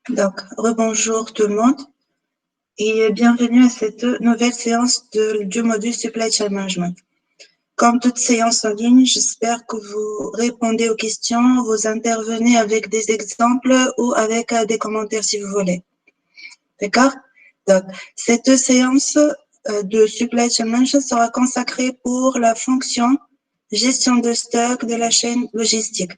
Donc, rebonjour tout le monde et bienvenue à cette nouvelle séance du module Supply Chain Management. Comme toute séance en ligne, j'espère que vous répondez aux questions, vous intervenez avec des exemples ou avec des commentaires si vous voulez. D'accord? Donc, cette séance de Supply Chain Management sera consacrée pour la fonction gestion de stock de la chaîne logistique.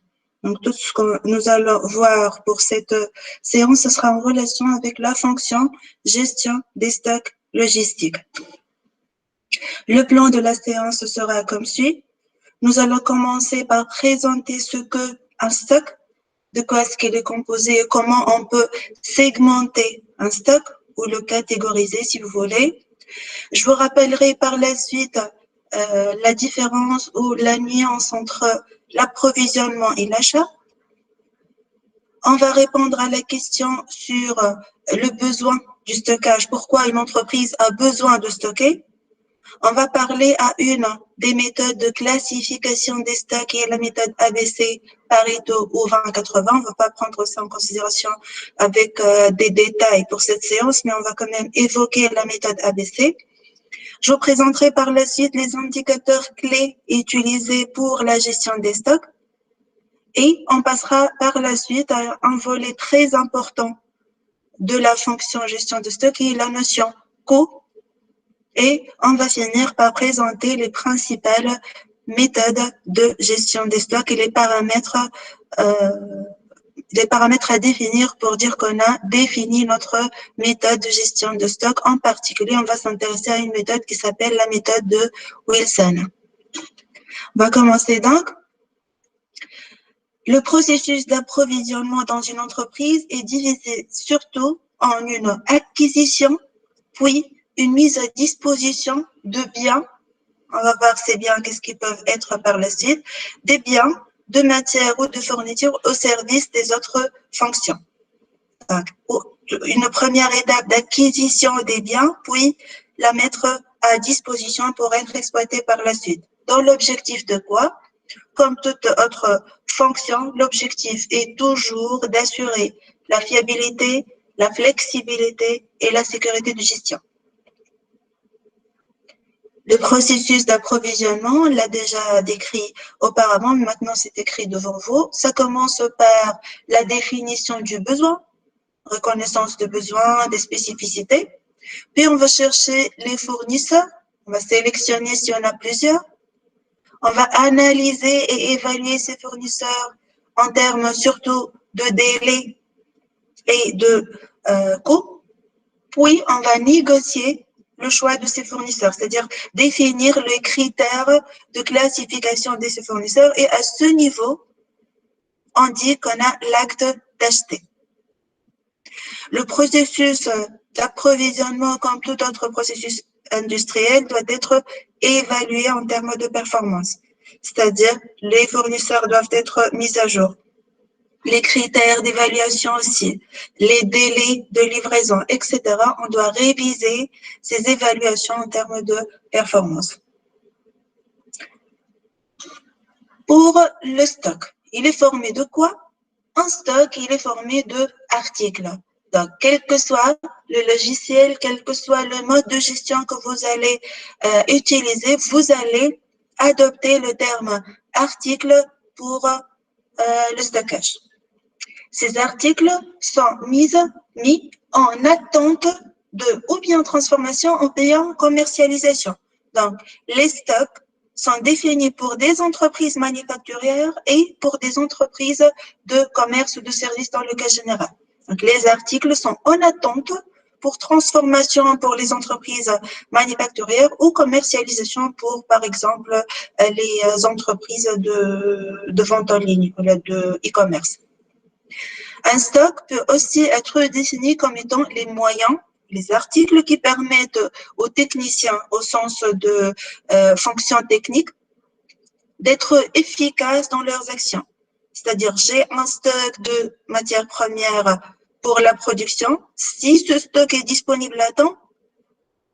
Donc, tout ce que nous allons voir pour cette séance, ce sera en relation avec la fonction gestion des stocks logistiques. Le plan de la séance sera comme suit. Nous allons commencer par présenter ce qu'est un stock, de quoi est-ce qu'il est composé, comment on peut segmenter un stock ou le catégoriser si vous voulez. Je vous rappellerai par la suite la différence ou la nuance entre l'approvisionnement et l'achat. On va répondre à la question sur le besoin du stockage, pourquoi une entreprise a besoin de stocker. On va parler à une des méthodes de classification des stocks qui est la méthode ABC, Pareto ou 20-80. On ne va pas prendre ça en considération avec des détails pour cette séance, mais on va quand même évoquer la méthode ABC. Je vous présenterai par la suite les indicateurs clés utilisés pour la gestion des stocks. Et on passera par la suite à un volet très important de la fonction gestion de stock qui est la notion coût. Et on va finir par présenter les principales méthodes de gestion des stocks et les paramètres à définir pour dire qu'on a défini notre méthode de gestion de stock. En particulier, on va s'intéresser à une méthode qui s'appelle la méthode de Wilson. On va commencer donc. Le processus d'approvisionnement dans une entreprise est divisé surtout en une acquisition, puis une mise à disposition de biens. On va voir ces biens, qu'est-ce qu'ils peuvent être par la suite, des biens, de matières ou de fournitures au service des autres fonctions. Donc, une première étape d'acquisition des biens, puis la mettre à disposition pour être exploitée par la suite. Dans l'objectif de quoi? Comme toute autre fonction, l'objectif est toujours d'assurer la fiabilité, la flexibilité et la sécurité de gestion. Le processus d'approvisionnement, on l'a déjà décrit auparavant, mais maintenant c'est écrit devant vous. Ça commence par la définition du besoin, reconnaissance de besoin, des spécificités. Puis on va chercher les fournisseurs, on va sélectionner si on a plusieurs. On va analyser et évaluer ces fournisseurs en termes surtout de délai et de coût. Puis, on va négocier le choix de ces fournisseurs, c'est-à-dire définir les critères de classification de ces fournisseurs. Et à ce niveau, on dit qu'on a l'acte d'acheter. Le processus d'approvisionnement, comme tout autre processus industriel, doit être évalué en termes de performance. C'est-à-dire, les fournisseurs doivent être mis à jour. Les critères d'évaluation aussi, les délais de livraison, etc. On doit réviser ces évaluations en termes de performance. Pour le stock, il est formé de quoi? Un stock, il est formé d'articles. Donc, quel que soit le logiciel, quel que soit le mode de gestion que vous allez utiliser, vous allez adopter le terme article pour le stockage. Ces articles sont mis en attente de ou bien transformation ou bien commercialisation. Donc, les stocks sont définis pour des entreprises manufacturières et pour des entreprises de commerce ou de services dans le cas général. Donc, les articles sont en attente pour transformation pour les entreprises manufacturières ou commercialisation pour, par exemple, les entreprises de vente en ligne, de e-commerce. Un stock peut aussi être défini comme étant les moyens, les articles qui permettent aux techniciens, au sens de fonction technique, d'être efficaces dans leurs actions. C'est-à-dire, j'ai un stock de matières premières pour la production. Si ce stock est disponible à temps,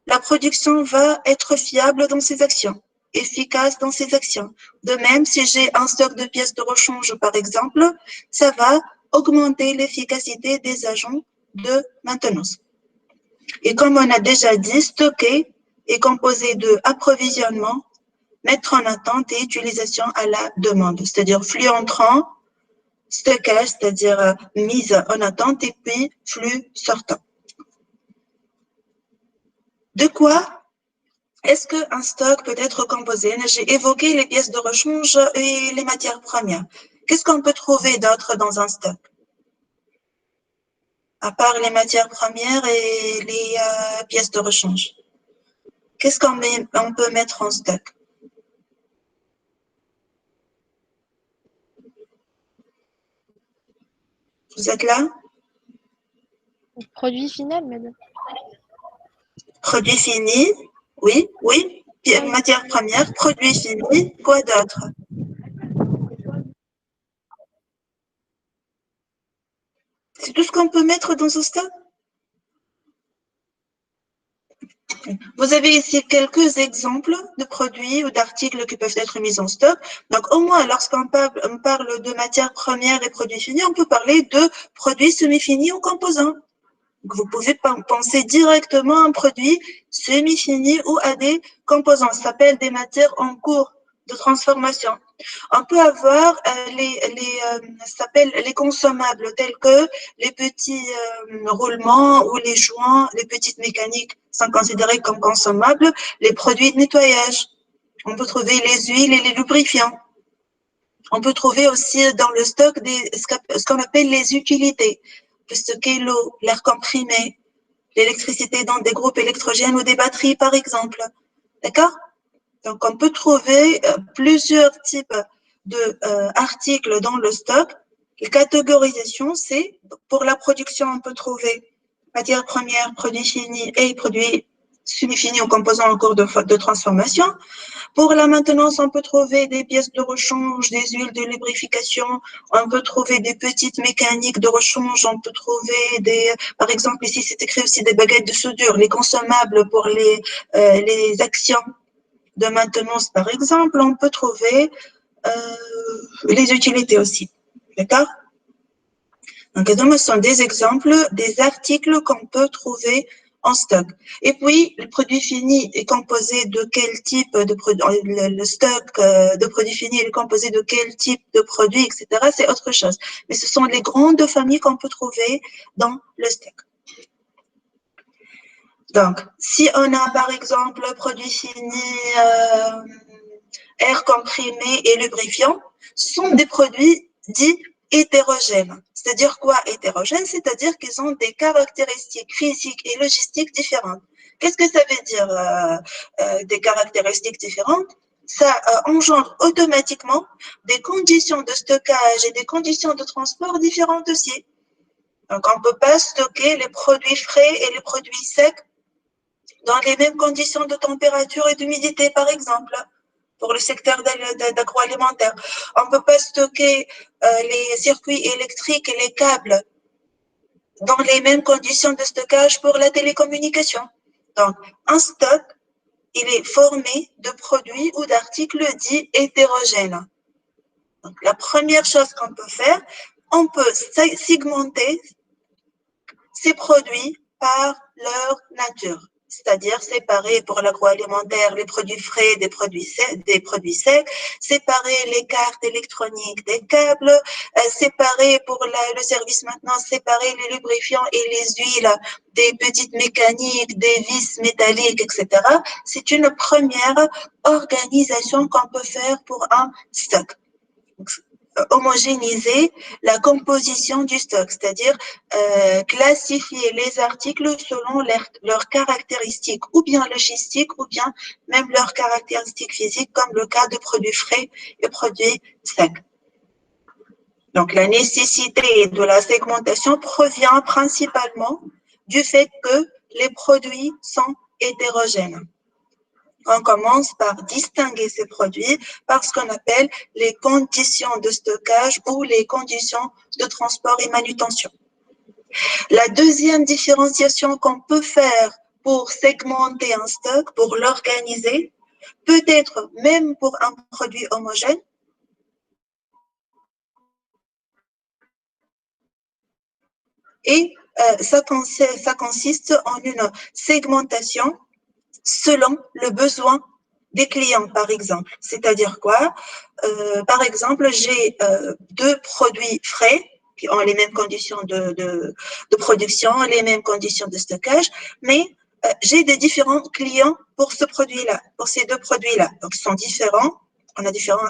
la production va être fiable dans ses actions, efficace dans ses actions. De même, si j'ai un stock de pièces de rechange, par exemple, ça va augmenter l'efficacité des agents de maintenance. Et comme on a déjà dit, stocker est composé de approvisionnement, mettre en attente et utilisation à la demande, c'est-à-dire flux entrant, stockage, c'est-à-dire mise en attente, et puis flux sortant. De quoi est-ce qu'un stock peut être composé? J'ai évoqué les pièces de rechange et les matières premières. Qu'est-ce qu'on peut trouver d'autre dans un stock? À part les matières premières et les pièces de rechange. Qu'est-ce qu'on peut mettre en stock? Vous êtes là? Produit final, madame. Produit fini, oui, oui. Matière première, produit fini, quoi d'autre? C'est tout ce qu'on peut mettre dans ce stock? Vous avez ici quelques exemples de produits ou d'articles qui peuvent être mis en stock. Donc, au moins, lorsqu'on parle de matières premières et produits finis, on peut parler de produits semi-finis ou composants. Donc, vous pouvez penser directement à un produit semi-fini ou à des composants. Ça s'appelle des matières en cours de transformation. On peut avoir les consommables tels que les petits roulements ou les joints, les petites mécaniques sont considérés comme consommables, les produits de nettoyage. On peut trouver les huiles et les lubrifiants. On peut trouver aussi dans le stock ce qu'on appelle les utilités. On peut stocker l'eau, l'air comprimé, l'électricité dans des groupes électrogènes ou des batteries, par exemple. D'accord? Donc, on peut trouver plusieurs types d'articles dans le stock. Les catégorisations, c'est pour la production, on peut trouver matières premières, produits finis et produits semi-finis ou composants en cours de transformation. Pour la maintenance, on peut trouver des pièces de rechange, des huiles de lubrification, on peut trouver des petites mécaniques de rechange, on peut trouver par exemple, ici c'est écrit aussi des baguettes de soudure, les consommables pour les actions de maintenance, par exemple, on peut trouver les utilités aussi. D'accord? Donc, ce sont des exemples des articles qu'on peut trouver en stock. Et puis, le produit fini est composé de quel type de produit, le stock de produits finis est composé de quel type de produit, etc. C'est autre chose. Mais ce sont les grandes familles qu'on peut trouver dans le stock. Donc, si on a par exemple produit fini, air comprimé et lubrifiant, sont des produits dits hétérogènes. C'est-à-dire quoi hétérogènes? C'est-à-dire qu'ils ont des caractéristiques physiques et logistiques différentes. Qu'est-ce que ça veut dire des caractéristiques différentes? Ça engendre automatiquement des conditions de stockage et des conditions de transport différentes aussi. Donc, on ne peut pas stocker les produits frais et les produits secs dans les mêmes conditions de température et d'humidité, par exemple, pour le secteur d'agroalimentaire. On ne peut pas stocker les circuits électriques et les câbles dans les mêmes conditions de stockage pour la télécommunication. Donc, un stock, il est formé de produits ou d'articles dits hétérogènes. Donc, la première chose qu'on peut faire, on peut segmenter ces produits par leur nature, c'est-à-dire séparer pour l'agroalimentaire les produits frais des produits secs, séparer les cartes électroniques des câbles, séparer pour le service maintenance, séparer les lubrifiants et les huiles des petites mécaniques, des vis métalliques, etc. C'est une première organisation qu'on peut faire pour un stock. Homogénéiser la composition du stock, c'est-à-dire classifier les articles selon leurs caractéristiques ou bien logistiques ou bien même leurs caractéristiques physiques, comme le cas de produits frais et produits secs. Donc, la nécessité de la segmentation provient principalement du fait que les produits sont hétérogènes. On commence par distinguer ces produits par ce qu'on appelle les conditions de stockage ou les conditions de transport et manutention. La deuxième différenciation qu'on peut faire pour segmenter un stock, pour l'organiser, peut être même pour un produit homogène, Et ça consiste en une segmentation selon le besoin des clients, par exemple. C'est-à-dire quoi? Par exemple, j'ai deux produits frais qui ont les mêmes conditions de production, les mêmes conditions de stockage, mais j'ai des différents clients pour ce produit-là, pour ces deux produits-là. Donc, ils sont différents. On a différents.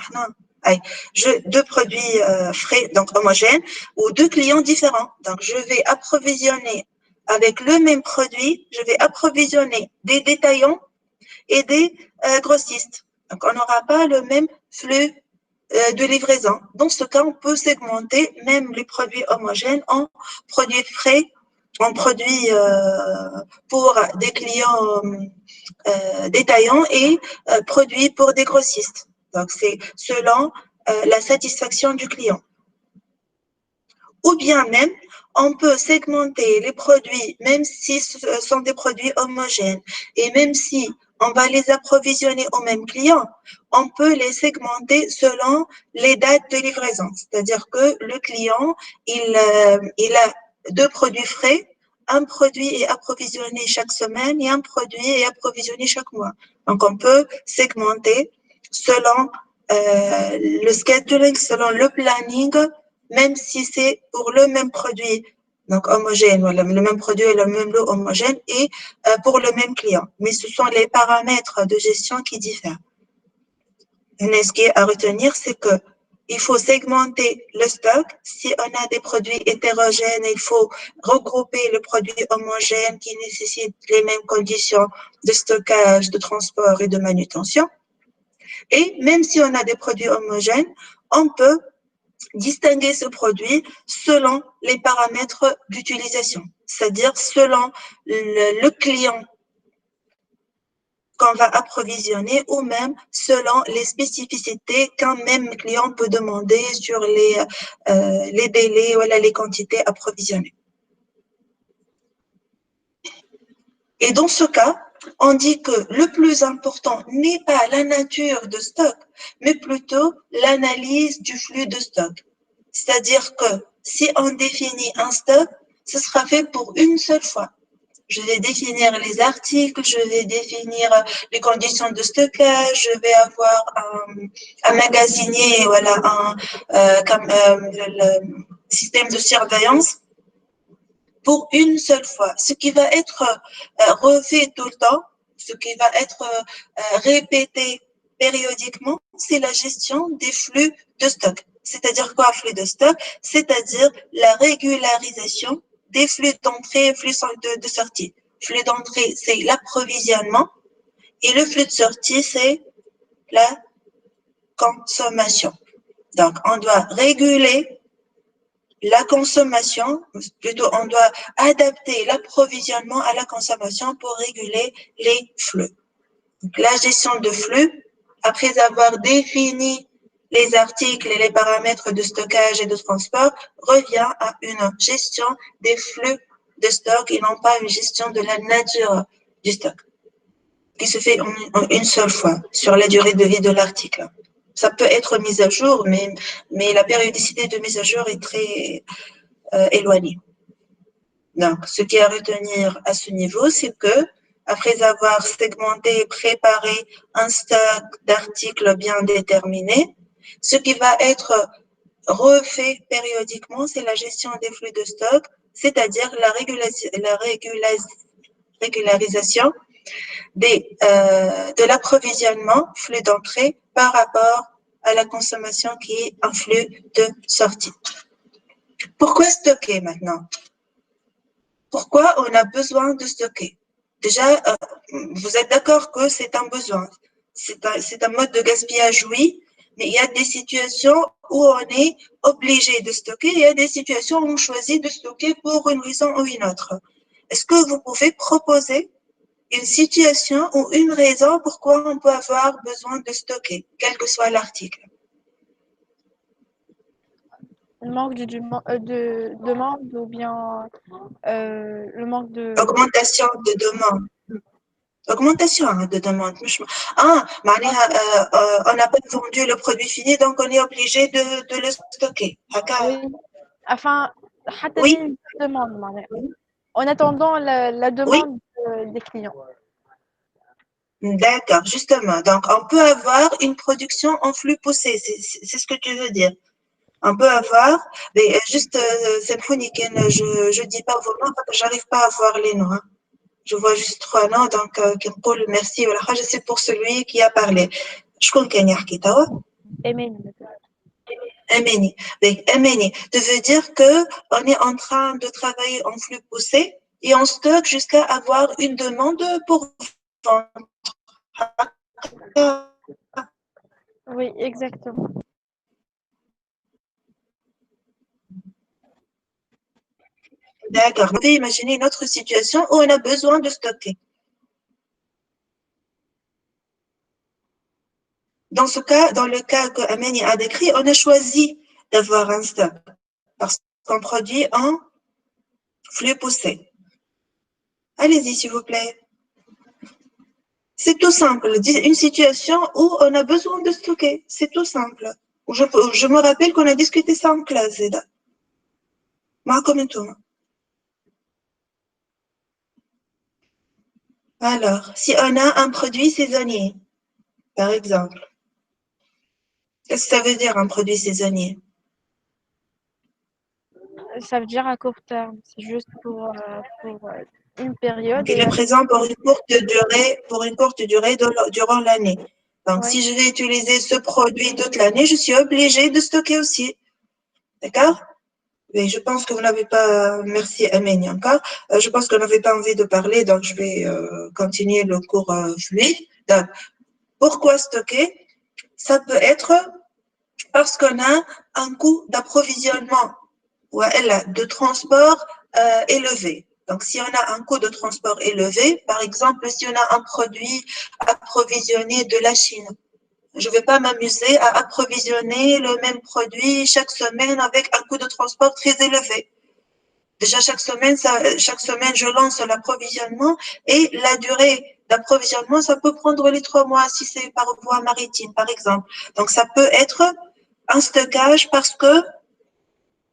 Deux produits frais, donc homogènes, ou deux clients différents. Donc, je vais approvisionner avec le même produit, je vais approvisionner des détaillants et des grossistes. Donc, on n'aura pas le même flux de livraison. Dans ce cas, on peut segmenter même les produits homogènes en produits frais, en produits pour des clients détaillants et produits pour des grossistes. Donc, c'est selon la satisfaction du client. Ou bien même, on peut segmenter les produits, même si ce sont des produits homogènes, et même si on va les approvisionner au même client, on peut les segmenter selon les dates de livraison. C'est-à-dire que le client, il a deux produits frais, un produit est approvisionné chaque semaine et un produit est approvisionné chaque mois. Donc, on peut segmenter selon le scheduling, selon le planning, même si c'est pour le même produit, donc homogène, voilà, le même produit et le même lot homogène, et pour le même client. Mais ce sont les paramètres de gestion qui diffèrent. Mais ce qui est à retenir, c'est que il faut segmenter le stock. Si on a des produits hétérogènes, il faut regrouper le produit homogène qui nécessite les mêmes conditions de stockage, de transport et de manutention. Et même si on a des produits homogènes, on peut distinguer ce produit selon les paramètres d'utilisation, c'est-à-dire selon le client qu'on va approvisionner ou même selon les spécificités qu'un même client peut demander sur les délais ou les quantités approvisionnées. Et dans ce cas, on dit que le plus important n'est pas la nature de stock, mais plutôt l'analyse du flux de stock. C'est-à-dire que si on définit un stock, ce sera fait pour une seule fois. Je vais définir les articles, je vais définir les conditions de stockage, je vais avoir un magasinier, voilà, le système de surveillance pour une seule fois. Ce qui va être refait tout le temps, ce qui va être répété périodiquement, c'est la gestion des flux de stock. C'est-à-dire quoi, flux de stock? C'est-à-dire la régularisation des flux d'entrée et flux de sortie. Flux d'entrée, c'est l'approvisionnement et le flux de sortie, c'est la consommation. Donc, on doit réguler la consommation, plutôt on doit adapter l'approvisionnement à la consommation pour réguler les flux. Donc, la gestion de flux, après avoir défini les articles et les paramètres de stockage et de transport, revient à une gestion des flux de stock et non pas une gestion de la nature du stock, qui se fait en une seule fois sur la durée de vie de l'article. Ça peut être mis à jour, mais la périodicité de mise à jour est très éloignée. Donc, ce qui est à retenir à ce niveau, c'est que après avoir segmenté et préparé un stock d'articles bien déterminé, ce qui va être refait périodiquement, c'est la gestion des flux de stock, c'est-à-dire la régularisation de l'approvisionnement, flux d'entrée, par rapport à la consommation qui est un flux de sortie. Pourquoi stocker maintenant? Pourquoi on a besoin de stocker? Déjà, vous êtes d'accord que c'est un besoin. C'est un mode de gaspillage, oui, mais il y a des situations où on est obligé de stocker, il y a des situations où on choisit de stocker pour une raison ou une autre. Est-ce que vous pouvez proposer une situation ou une raison pourquoi on peut avoir besoin de stocker, quel que soit l'article? Le manque de demande ou bien le manque de... Augmentation de demande. Augmentation de demande. On n'a pas vendu le produit fini, donc on est obligé de le stocker. Oui. Enfin, Oui, demande, madame. En attendant la Oui, demande des clients. d'accord, justement. Donc, on peut avoir une production en flux poussé, c'est ce que tu veux dire. On peut avoir, mais juste, symphonique, je dis pas vos noms parce que j'arrive pas à voir les noms. Hein. Je vois juste 3 noms, donc, كنقول merci ولا حاجة, c'est pour celui qui a parlé. شكون كان يحكي توا؟ Aimez, madame. Ameni. Donc, Ameni, ça veut dire que on est en train de travailler en flux poussé et on stocke jusqu'à avoir une demande pour vendre. Oui, exactement. D'accord. On peut imaginer une autre situation où on a besoin de stocker. Dans ce cas, dans le cas que Ameni a décrit, on a choisi d'avoir un stock parce qu'on produit en flux poussé. Allez-y, s'il vous plaît. C'est tout simple. Une situation où on a besoin de stocker. C'est tout simple. Je me rappelle qu'on a discuté ça en classe, Zeda. Alors, si on a un produit saisonnier, par exemple, qu'est-ce que ça veut dire un produit saisonnier? Ça veut dire à court terme. C'est juste pour une période. Il Et est présent pour une courte durée durant l'année. Donc, ouais. si je vais utiliser ce produit toute l'année, je suis obligée de stocker aussi. D'accord? Mais je pense que vous n'avez pas, merci Amélie encore, je pense que vous n'avez pas envie de parler, donc je vais continuer le cours fluide. Donc, pourquoi stocker? Ça peut être parce qu'on a un coût d'approvisionnement ou de transport élevé. Donc, si on a un coût de transport élevé, par exemple, si on a un produit approvisionné de la Chine, je ne vais pas m'amuser à approvisionner le même produit chaque semaine avec un coût de transport très élevé. Déjà, chaque semaine, je lance l'approvisionnement et la durée d'approvisionnement, ça peut prendre les 3 mois si c'est par voie maritime, par exemple. Donc, ça peut être un stockage parce que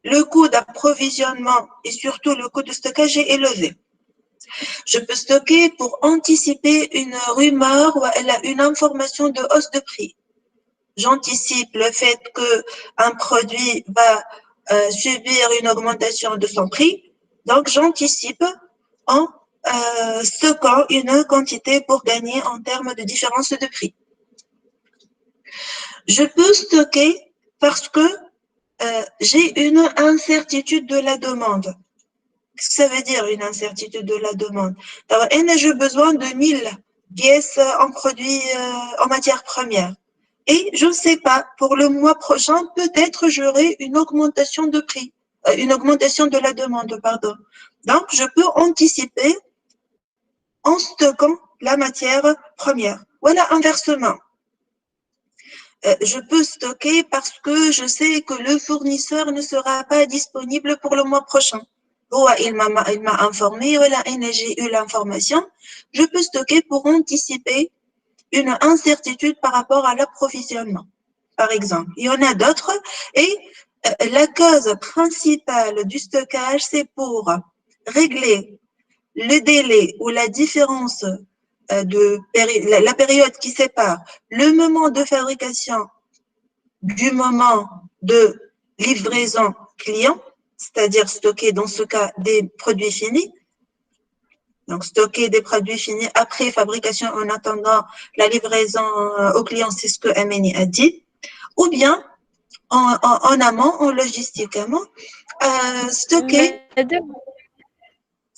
le coût d'approvisionnement et surtout le coût de stockage est élevé. Je peux stocker pour anticiper une rumeur ou une information de hausse de prix. J'anticipe le fait qu'un produit va subir une augmentation de son prix. Donc, j'anticipe en stockant une quantité pour gagner en termes de différence de prix. Je peux stocker parce que j'ai une incertitude de la demande. Qu'est-ce que ça veut dire une incertitude de la demande? Alors, j'ai besoin de 1000 pièces en produits, en matières premières. Et je ne sais pas, pour le mois prochain, peut-être j'aurai une augmentation de prix, une augmentation de la demande, pardon. Donc, je peux anticiper en stockant la matière première. Voilà, inversement. Je peux stocker parce que je sais que le fournisseur ne sera pas disponible pour le mois prochain. Il m'a informé, voilà, j'ai eu l'information. Je peux stocker pour anticiper une incertitude par rapport à l'approvisionnement, par exemple. Il y en a d'autres. Et la cause principale du stockage, c'est pour régler le délai ou la différence la période qui sépare le moment de fabrication du moment de livraison client, c'est-à-dire stocker dans ce cas des produits finis. Donc, stocker des produits finis après fabrication en attendant la livraison au client, c'est ce que Amélie a dit. Ou bien, en amont, en logistiquement, stocker. Madame,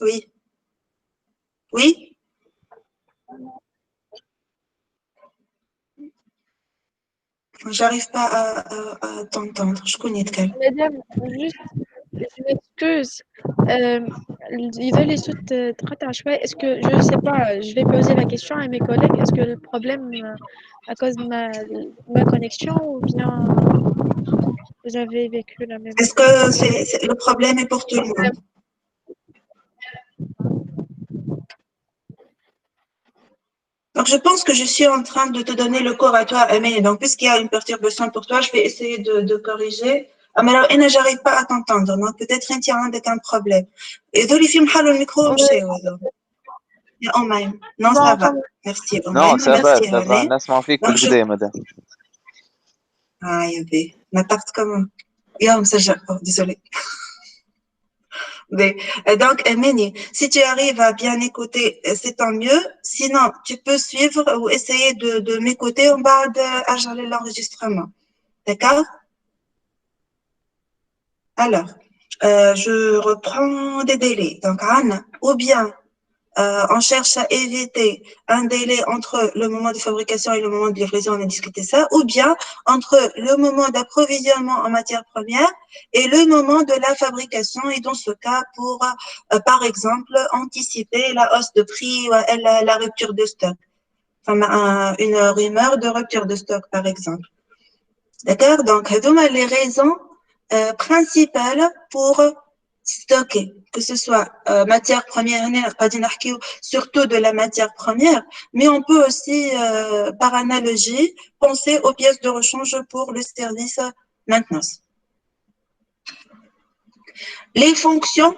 Oui. Oui. J'arrive pas à t'entendre. Je connais de quel. madame, juste, je m'excuse. إذا لي صوت تقطع شوي est-ce que je sais pas je vais poser la question à mes collègues est-ce que le problème à cause de ma connexion ou bien vous avez vécu la même Est-ce que le problème est pour tout le monde? Donc, je pense que je suis en train de te donner le cours à toi, Amélie. Donc, puisqu'il y a une perturbation pour toi, je vais essayer de corriger Ah, mais alors, j'arrive pas à t'entendre, donc peut-être un tient avec un problème. Et donc, il filme le micro, non, ça Bon, va. Merci, Non, Omaima. ça va, Merci, ça va. René. نسمع فيك Donc, بالكدا مدام. ah, il y avait, ma tarte comment? Désolé. Donc, Méni, si tu arrives à bien écouter, c'est tant mieux. Sinon, tu peux suivre ou essayer de m'écouter en bas de l'enregistrement. D'accord? Alors, je reprends des délais. Donc, Anne, ou bien on cherche à éviter un délai entre le moment de fabrication et le moment de livraison, on a discuté ça, ou bien entre le moment d'approvisionnement en matière première et le moment de la fabrication, et dans ce cas, pour, par exemple, anticiper la hausse de prix ou la rupture de stock. Enfin, une rumeur de rupture de stock, par exemple. D'accord? Donc, les raisons principales pour stocker, que ce soit matière première, surtout de la matière première, mais on peut aussi, par analogie, penser aux pièces de rechange pour le service maintenance. Les fonctions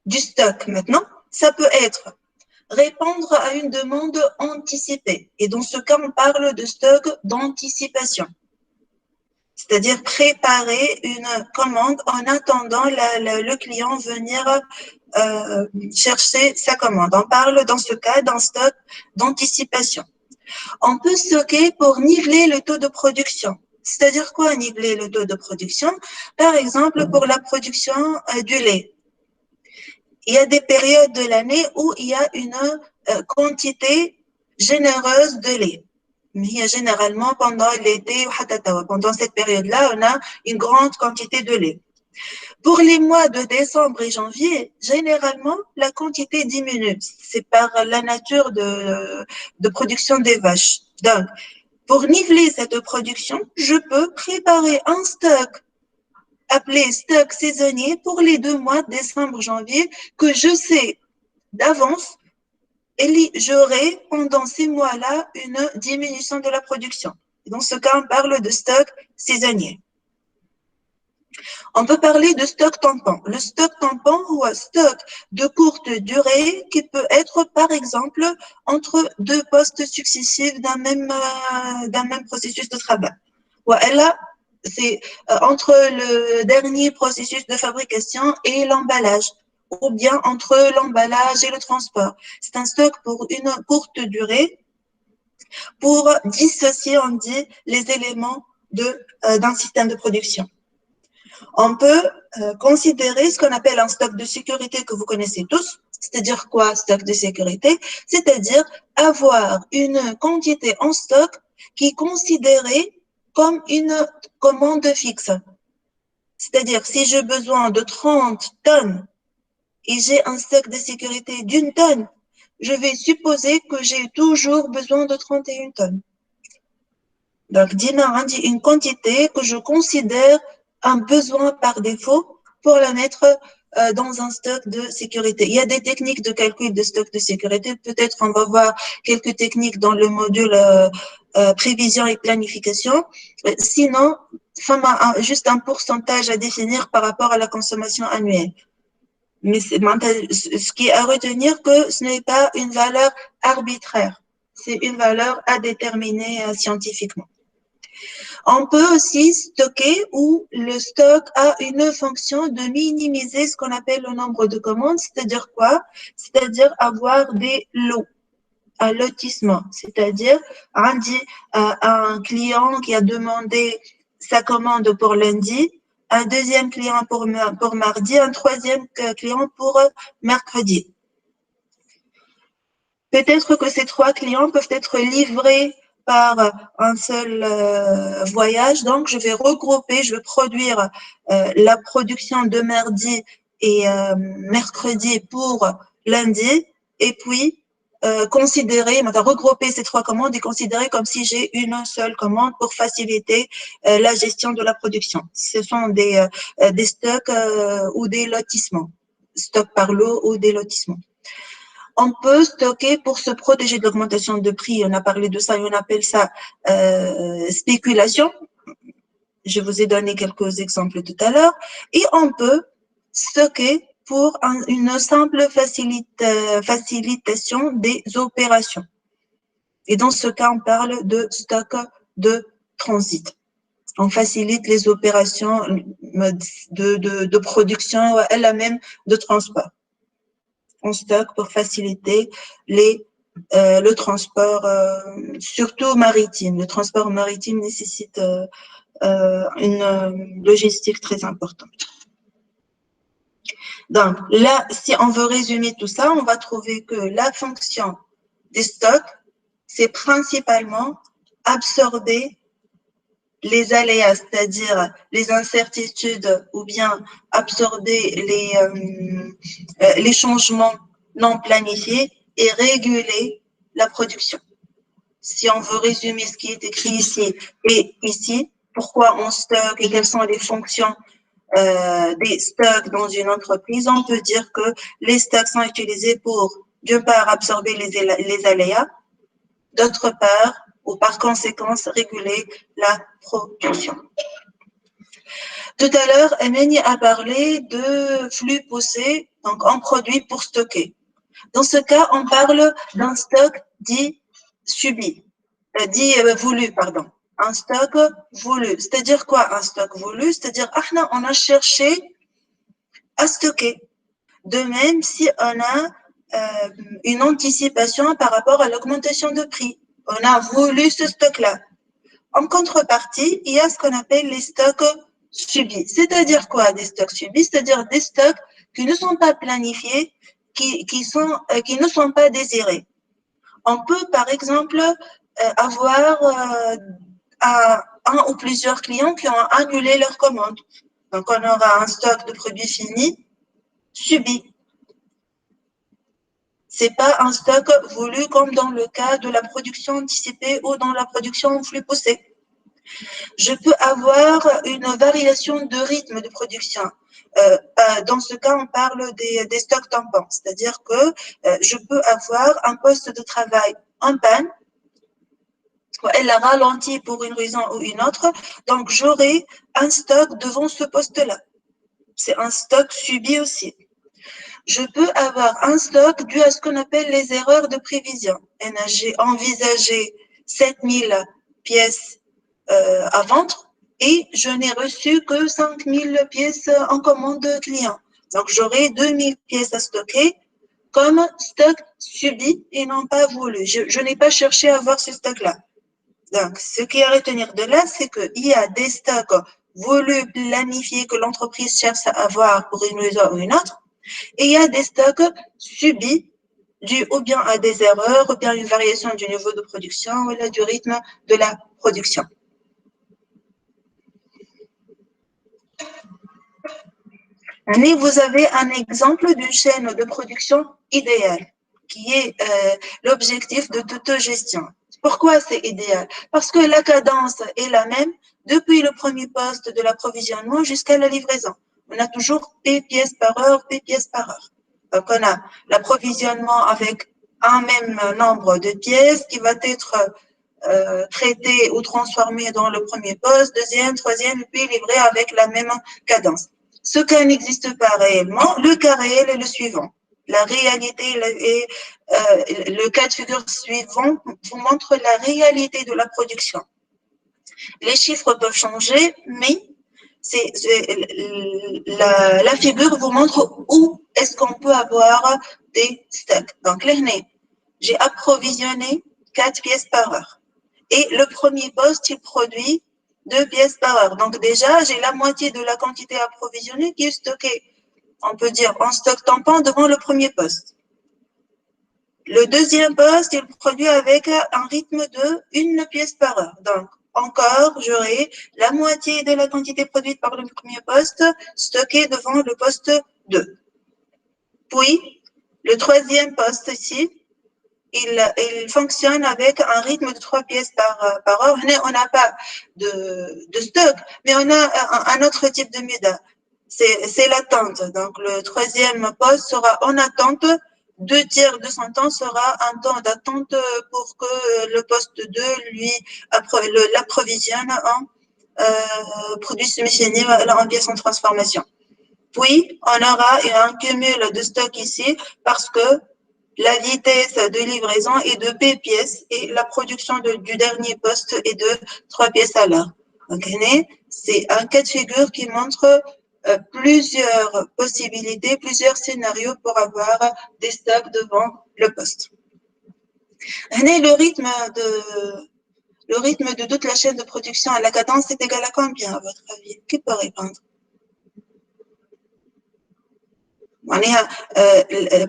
du stock, maintenant, ça peut être répondre à une demande anticipée. Et dans ce cas, on parle de stock d'anticipation. C'est-à-dire préparer une commande en attendant le client venir chercher sa commande. On parle dans ce cas d'un stock d'anticipation. On peut stocker pour niveler le taux de production. C'est-à-dire quoi, niveler le taux de production? Par exemple, pour la production du lait. Il y a des périodes de l'année où il y a une quantité généreuse de lait. Mais généralement, pendant l'été, pendant cette période-là, on a une grande quantité de lait. Pour les mois de décembre et janvier, généralement, la quantité diminue. C'est par la nature de production des vaches. Donc, pour niveler cette production, je peux préparer un stock appelé stock saisonnier pour les 2 mois, décembre-janvier, que je sais d'avance. Et j'aurai pendant ces mois-là une diminution de la production. Dans ce cas, on parle de stock saisonnier. On peut parler de stock tampon. Le stock tampon ou un stock de courte durée qui peut être, par exemple, entre 2 postes successifs d'un même processus de travail. Là, c'est entre le dernier processus de fabrication et l'emballage, ou bien entre l'emballage et le transport. C'est un stock pour une courte durée pour dissocier, on dit, les éléments d'un système de production. On peut considérer ce qu'on appelle un stock de sécurité que vous connaissez tous. C'est-à-dire quoi, stock de sécurité? C'est-à-dire avoir une quantité en stock qui est considérée comme une commande fixe. C'est-à-dire, si j'ai besoin de 30 tonnes et j'ai un stock de sécurité d'1 tonne, je vais supposer que j'ai toujours besoin de 31 tonnes. Donc, une quantité que je considère un besoin par défaut pour la mettre dans un stock de sécurité. Il y a des techniques de calcul de stock de sécurité. Peut-être on va voir quelques techniques dans le module prévision et planification. Sinon, juste un pourcentage à définir par rapport à la consommation annuelle. Mais ce qui est à retenir que ce n'est pas une valeur arbitraire. C'est une valeur à déterminer scientifiquement. On peut aussi stocker où le stock a une fonction de minimiser ce qu'on appelle le nombre de commandes, c'est-à-dire quoi? C'est-à-dire avoir des lots, un lotissement, c'est-à-dire on dit un client qui a demandé sa commande pour lundi, un deuxième client pour mardi, un troisième client pour mercredi. Peut-être que ces 3 clients peuvent être livrés par un seul voyage. Donc, je vais regrouper, je vais produire la production de mardi et mercredi pour lundi et puis regrouper ces 3 commandes et considérer comme si j'ai une seule commande pour faciliter la gestion de la production. Ce sont des stocks ou des lotissements, stocks par lot ou des lotissements. On peut stocker pour se protéger de l'augmentation de prix. On a parlé de ça et on appelle ça spéculation. Je vous ai donné quelques exemples tout à l'heure. Et on peut stocker pour une simple facilitation des opérations. Et dans ce cas, on parle de stock de transit. On facilite les opérations de production et la même de transport. On stocke pour faciliter le transport, surtout maritime. Le transport maritime nécessite une logistique très importante. Donc là, si on veut résumer tout ça, on va trouver que la fonction des stocks, c'est principalement absorber les aléas, c'est-à-dire les incertitudes, ou bien absorber les changements non planifiés et réguler la production. Si on veut résumer ce qui est écrit ici et ici, pourquoi on stocke et quelles sont les fonctions des stocks dans une entreprise, on peut dire que les stocks sont utilisés pour, d'une part, absorber les aléas, d'autre part, ou par conséquence, réguler la production. Tout à l'heure, Emeni a parlé de flux poussés, donc en produit pour stocker. Dans ce cas, on parle d'un stock dit subi, voulu, pardon. Un stock voulu. C'est-à-dire quoi un stock voulu? C'est-à-dire, on a cherché à stocker. De même, si on a une anticipation par rapport à l'augmentation de prix, on a voulu ce stock-là. En contrepartie, il y a ce qu'on appelle les stocks subis. C'est-à-dire quoi des stocks subis? C'est-à-dire des stocks qui ne sont pas planifiés, qui ne sont pas désirés. On peut, par exemple, avoir un ou plusieurs clients qui ont annulé leur commande. Donc, on aura un stock de produits finis subi. C'est pas un stock voulu comme dans le cas de la production anticipée ou dans la production en flux poussé. Je peux avoir une variation de rythme de production. Dans ce cas, on parle des stocks tampons, c'est-à-dire que je peux avoir un poste de travail en panne, elle a ralenti pour une raison ou une autre, donc j'aurai un stock devant ce poste-là. C'est un stock subi aussi. Je peux avoir un stock dû à ce qu'on appelle les erreurs de prévision. J'ai envisagé 7000 pièces à vendre et je n'ai reçu que 5000 pièces en commande client. Donc, j'aurai 2000 pièces à stocker comme stock subi et non pas voulu. Je n'ai pas cherché à avoir ce stock-là. Donc, ce qui est à retenir de là, c'est qu'il y a des stocks voulus, planifiés que l'entreprise cherche à avoir pour une raison ou une autre, et il y a des stocks subis dus ou bien à des erreurs, ou bien une variation du niveau de production ou du rythme de la production. Et vous avez un exemple d'une chaîne de production idéale, qui est l'objectif de toute gestion. Pourquoi c'est idéal? Parce que la cadence est la même depuis le premier poste de l'approvisionnement jusqu'à la livraison. On a toujours P pièces par heure, P pièces par heure. Donc, on a l'approvisionnement avec un même nombre de pièces qui va être traité ou transformé dans le premier poste, deuxième, troisième, puis livré avec la même cadence. Ce cas n'existe pas réellement. Le cas réel est le suivant. La réalité et le cas de figure suivant vous montre la réalité de la production. Les chiffres peuvent changer, mais la figure vous montre où est-ce qu'on peut avoir des stocks. Donc, là, j'ai approvisionné 4 pièces par heure. Et le premier poste, il produit 2 pièces par heure. Donc, déjà, j'ai la moitié de la quantité approvisionnée qui est stockée, on peut dire, en stock tampon devant le premier poste. Le deuxième poste, il produit avec un rythme de 1 pièce par heure. Donc, encore, j'aurai la moitié de la quantité produite par le premier poste stockée devant le poste 2. Puis, le troisième poste ici, il fonctionne avec un rythme de 3 pièces par heure. On n'a pas de stock, mais on a un autre type de MEDA. C'est l'attente. Donc, le troisième poste sera en attente. 2 tiers de son temps sera un temps d'attente pour que le poste 2 lui l'approvisionne produits semi-finis en pièces en transformation. Puis, on aura un cumul de stock ici parce que la vitesse de livraison est de P pièces et la production du dernier poste est de 3 pièces à l'heure. Donc, c'est un cas de figure qui montre plusieurs possibilités, plusieurs scénarios pour avoir des stocks devant le poste. Le rythme de toute la chaîne de production à la cadence est égal à combien, à votre avis? Qui peut répondre?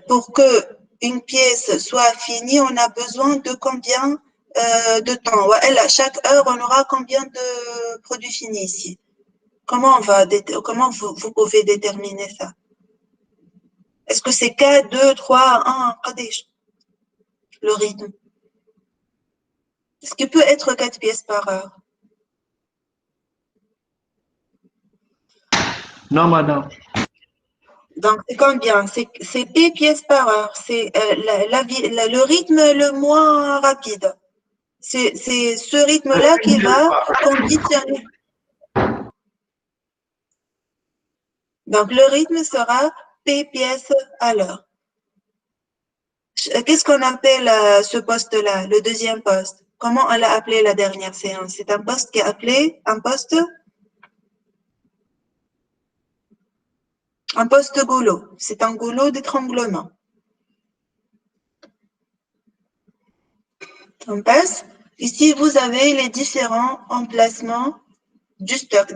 Pour que une pièce soit finie, on a besoin de combien de temps? À chaque heure, on aura combien de produits finis ici? Comment vous pouvez déterminer ça? Est-ce que c'est 4, 2, 3, 1, le rythme? Est-ce qu'il peut être 4 pièces par heure? Non, madame. Donc, c'est combien? C'est P pièces par heure. C'est le rythme le moins rapide. C'est ce rythme-là qui va conditionner. Donc, le rythme sera P pièces à l'heure. Qu'est-ce qu'on appelle ce poste-là, le deuxième poste? Comment on l'a appelé la dernière séance? C'est un poste qui est appelé un poste goulot. C'est un goulot d'étranglement. On passe. Ici, vous avez les différents emplacements du stock.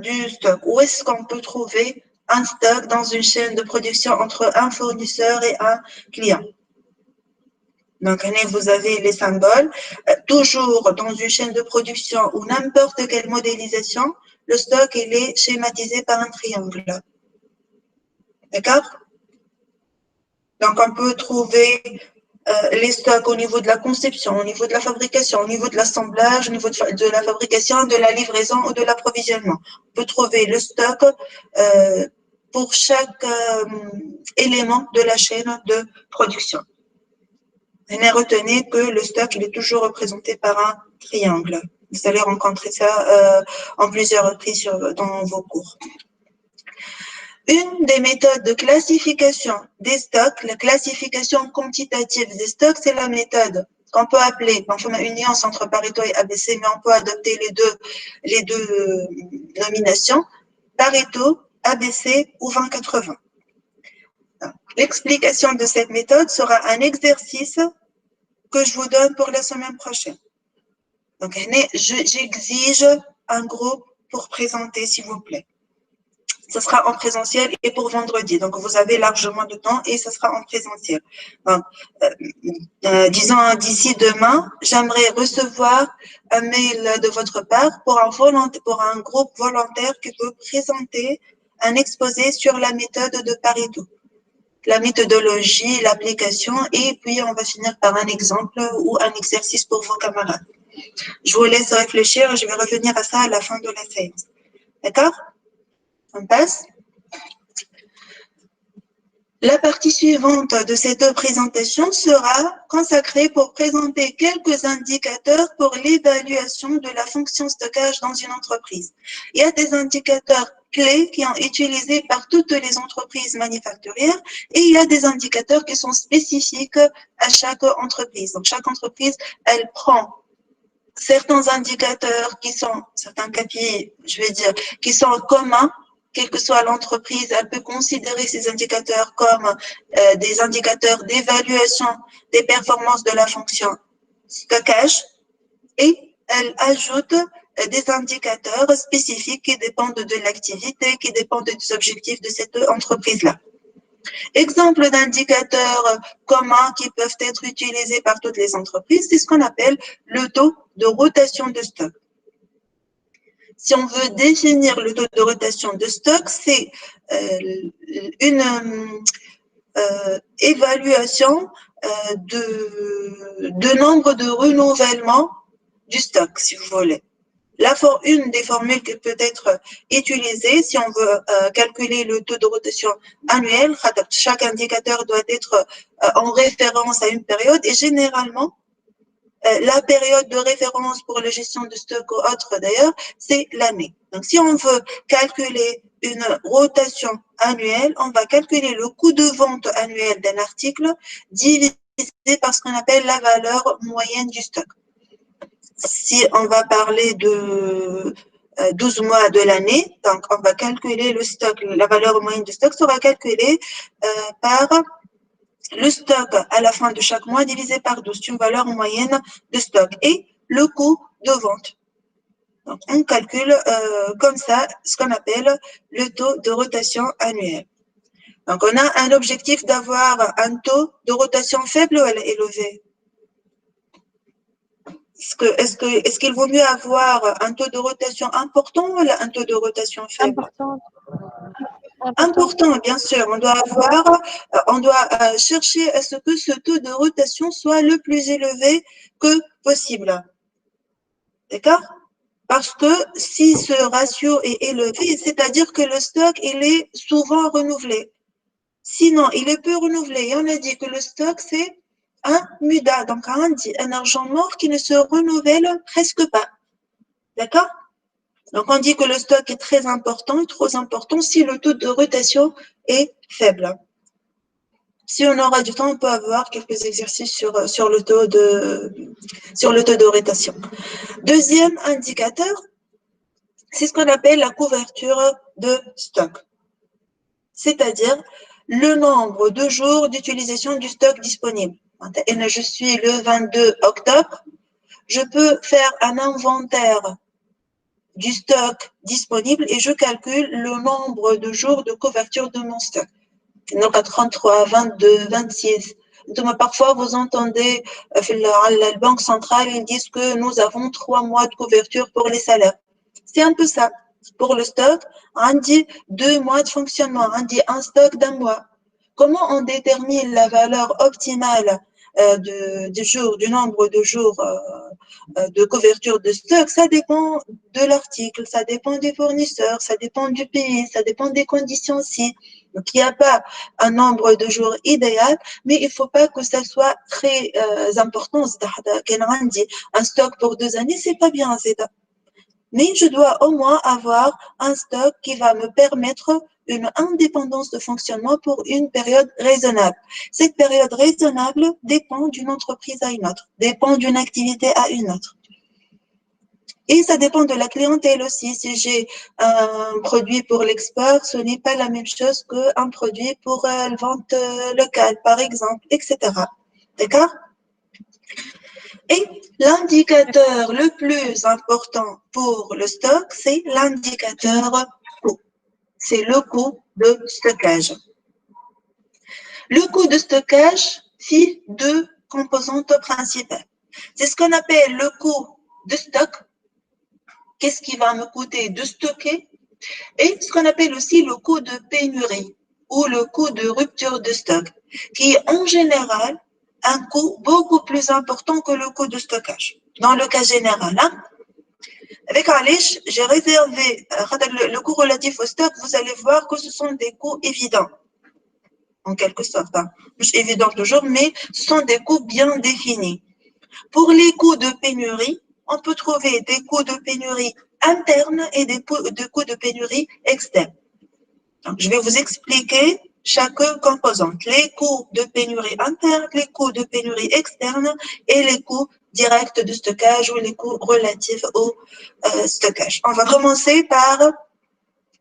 Où est-ce qu'on peut trouver un stock dans une chaîne de production entre un fournisseur et un client? Donc, vous avez les symboles. Toujours dans une chaîne de production ou n'importe quelle modélisation, le stock, il est schématisé par un triangle. D'accord? Donc, on peut trouver les stocks au niveau de la conception, au niveau de la fabrication, au niveau de l'assemblage, au niveau de la fabrication, de la livraison ou de l'approvisionnement. On peut trouver le stock pour chaque élément de la chaîne de production. Mais retenez que le stock, il est toujours représenté par un triangle. Vous allez rencontrer ça en plusieurs reprises dans vos cours. Une des méthodes de classification des stocks, la classification quantitative des stocks, c'est la méthode qu'on peut appeler, on fait une nuance entre Pareto et ABC, mais on peut adopter les deux nominations, Pareto, ABC ou 20-80. L'explication de cette méthode sera un exercice que je vous donne pour la semaine prochaine. Donc, j'exige un groupe pour présenter, s'il vous plaît. Ça sera en présentiel et pour vendredi. Donc, vous avez largement de temps et ça sera en présentiel. Donc, disons, d'ici demain, j'aimerais recevoir un mail de votre part pour un groupe volontaire qui peut présenter un exposé sur la méthode de Pareto, la méthodologie, l'application, et puis on va finir par un exemple ou un exercice pour vos camarades. Je vous laisse réfléchir, je vais revenir à ça à la fin de la séance. D'accord? On passe. La partie suivante de cette présentation sera consacrée pour présenter quelques indicateurs pour l'évaluation de la fonction stockage dans une entreprise. Il y a des indicateurs clés qui sont utilisés par toutes les entreprises manufacturières et il y a des indicateurs qui sont spécifiques à chaque entreprise. Donc, chaque entreprise, elle prend certains indicateurs certains KPI, je vais dire, qui sont communs. Quelle que soit l'entreprise, elle peut considérer ces indicateurs comme des indicateurs d'évaluation des performances de la fonction stockage et elle ajoute des indicateurs spécifiques qui dépendent de l'activité, qui dépendent des objectifs de cette entreprise-là. Exemple d'indicateurs communs qui peuvent être utilisés par toutes les entreprises, c'est ce qu'on appelle le taux de rotation de stock. Si on veut définir le taux de rotation de stock, c'est une évaluation de nombre de renouvellements du stock, si vous voulez. Une des formules qui peut être utilisée, si on veut calculer le taux de rotation annuel, chaque indicateur doit être en référence à une période et généralement, La période de référence pour la gestion de stock ou autre d'ailleurs, c'est l'année. Donc, si on veut calculer une rotation annuelle, on va calculer le coût de vente annuel d'un article divisé par ce qu'on appelle la valeur moyenne du stock. Si on va parler de 12 mois de l'année, donc on va calculer le stock, la valeur moyenne du stock sera calculée par le stock à la fin de chaque mois divisé par 12, une valeur moyenne de stock et le coût de vente. Donc, on calcule comme ça ce qu'on appelle le taux de rotation annuel. Donc, on a un objectif d'avoir un taux de rotation faible ou élevé. Est-ce qu'il vaut mieux avoir un taux de rotation important ou un taux de rotation faible? Important, bien sûr. On doit chercher à ce que ce taux de rotation soit le plus élevé que possible. D'accord? Parce que si ce ratio est élevé, c'est-à-dire que le stock, il est souvent renouvelé. Sinon, il est peu renouvelé. Et on a dit que le stock, c'est un muda, donc un argent mort qui ne se renouvelle presque pas. D'accord? Donc, on dit que le stock est très important, trop important, si le taux de rotation est faible. Si on aura du temps, on peut avoir quelques exercices sur le taux de rotation. Deuxième indicateur, c'est ce qu'on appelle la couverture de stock, c'est-à-dire le nombre de jours d'utilisation du stock disponible. Et je suis le 22 octobre, je peux faire un inventaire du stock disponible et je calcule le nombre de jours de couverture de mon stock. Donc à 33, 22, 26. Donc, parfois, vous entendez la Banque centrale, ils disent que nous avons 3 mois de couverture pour les salaires. C'est un peu ça. Pour le stock, on dit 2 mois de fonctionnement, on dit un stock d'un mois. Comment on détermine la valeur optimale du nombre de jours de couverture de stock? Ça dépend de l'article, ça dépend des fournisseurs, ça dépend du pays, ça dépend des conditions aussi. Donc, il n'y a pas un nombre de jours idéal, mais il ne faut pas que ça soit très important. Un stock pour 2 années, c'est pas bien. Mais je dois au moins avoir un stock qui va me permettre une indépendance de fonctionnement pour une période raisonnable. Cette période raisonnable dépend d'une entreprise à une autre, dépend d'une activité à une autre. Et ça dépend de la clientèle aussi. Si j'ai un produit pour l'export, ce n'est pas la même chose qu'un produit pour la vente locale, par exemple, etc. D'accord? Et l'indicateur le plus important pour le stock, c'est l'indicateur coût. C'est le coût de stockage. Le coût de stockage fait 2 composantes principales. C'est ce qu'on appelle le coût de stock. Qu'est-ce qui va me coûter de stocker? Et ce qu'on appelle aussi le coût de pénurie ou le coût de rupture de stock, qui est en général un coût beaucoup plus important que le coût de stockage. Dans le cas général, avec Alish, j'ai réservé le coût relatif au stock, vous allez voir que ce sont des coûts évidents, en quelque sorte. Pas évidents toujours, mais ce sont des coûts bien définis. Pour les coûts de pénurie, on peut trouver des coûts de pénurie internes et des coûts de pénurie externes. Donc, je vais vous expliquer chaque composante. Les coûts de pénurie interne, les coûts de pénurie externe et les coûts directs de stockage ou les coûts relatifs au stockage. On va commencer par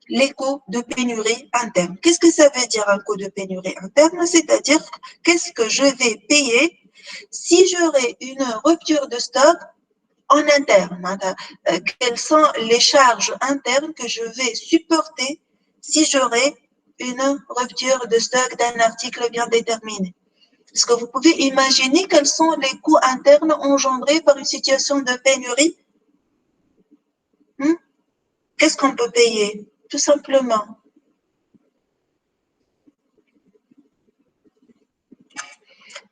les coûts de pénurie interne. Qu'est-ce que ça veut dire un coût de pénurie interne? C'est-à-dire qu'est-ce que je vais payer si j'aurai une rupture de stock en interne. Quelles sont les charges internes que je vais supporter si j'aurai une rupture de stock d'un article bien déterminé? Est-ce que vous pouvez imaginer quels sont les coûts internes engendrés par une situation de pénurie? Qu'est-ce qu'on peut payer? Tout simplement.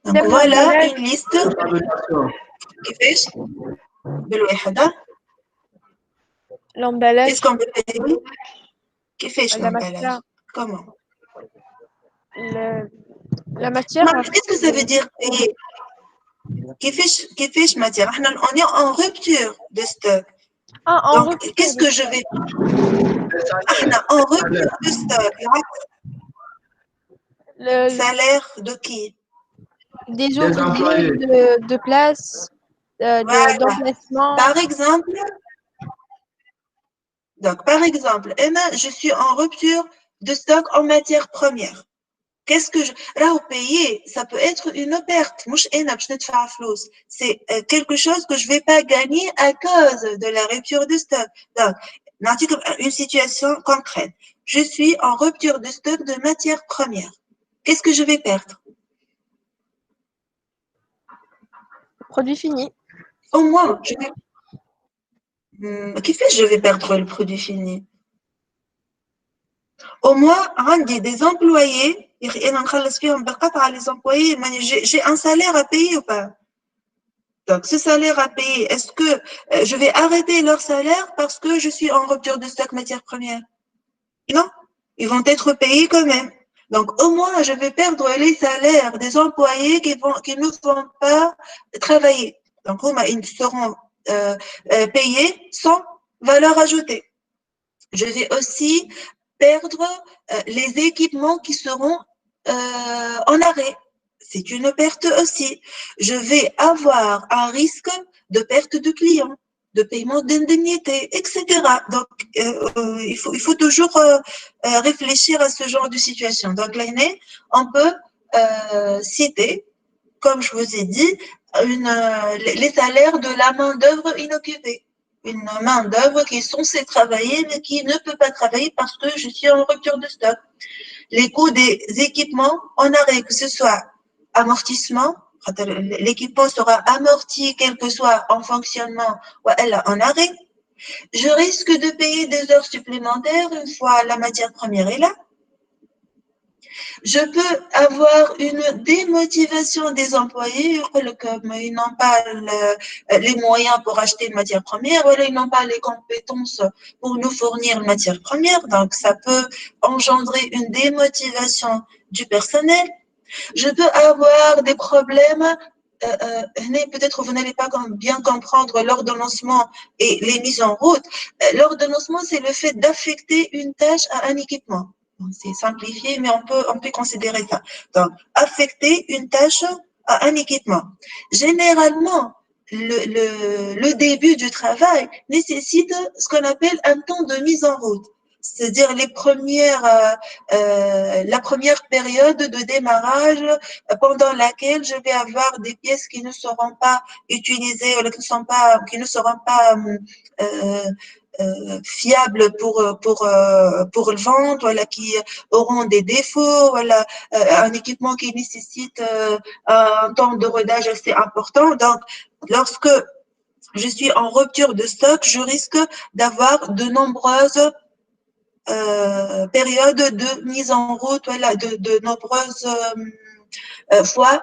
Donc voilà une liste. L'emballage. Qu'est-ce qu'on peut payer? L'emballage. Comment? La matière. Qu'est-ce que ça veut dire payer? كيفاش matière on est en rupture de stock. Ah, en Donc rupture qu'est-ce de que je vais en rupture de stock. Salaire de qui? des Des ouvriers employés. de place, Voilà. d'emplacement. Par exemple, Emma, je suis en rupture de stock en matière première. Qu'est-ce que je... Là, au pays, ça peut être une perte. C'est quelque chose que je ne vais pas gagner à cause de la rupture de stock. Donc, une situation concrète. Je suis en rupture de stock de matière première. Qu'est-ce que je vais perdre? Produit fini. Au moins, qui fait je vais perdre le produit fini? Au moins, des employés, les employés, j'ai un salaire à payer ou pas? Donc, ce salaire à payer, est-ce que je vais arrêter leur salaire parce que je suis en rupture de stock matière première? Non, ils vont être payés quand même. Donc, au moins, je vais perdre les salaires des employés qui ne vont pas travailler. Donc, ils seront payés sans valeur ajoutée. Je vais aussi perdre les équipements qui seront en arrêt. C'est une perte aussi. Je vais avoir un risque de perte de clients, de paiement d'indemnités, etc. Donc, il faut toujours réfléchir à ce genre de situation. Donc, l'année, on peut citer, comme je vous ai dit, les salaires de la main-d'œuvre inoccupée. Une main-d'œuvre qui est censée travailler, mais qui ne peut pas travailler parce que je suis en rupture de stock. Les coûts des équipements en arrêt, que ce soit amortissement, l'équipement sera amorti, quel que soit en fonctionnement ou en arrêt. Je risque de payer des heures supplémentaires une fois la matière première est là. Je peux avoir une démotivation des employés, comme ils n'ont pas les moyens pour acheter une matière première, ou ils n'ont pas les compétences pour nous fournir une matière première. Donc, ça peut engendrer une démotivation du personnel. Je peux avoir des problèmes. Peut-être vous n'allez pas bien comprendre l'ordonnancement et les mises en route. L'ordonnancement, c'est le fait d'affecter une tâche à un équipement. C'est simplifié, mais on peut considérer ça. Donc, affecter une tâche à un équipement. Généralement, le début du travail nécessite ce qu'on appelle un temps de mise en route. C'est-à-dire la première période de démarrage pendant laquelle je vais avoir des pièces qui ne seront pas utilisées ou qui ne seront pas fiables pour le vente, voilà, qui auront des défauts, voilà, un équipement qui nécessite un temps de rodage assez important. Donc, lorsque je suis en rupture de stock, je risque d'avoir de nombreuses période de mise en route, voilà, de nombreuses fois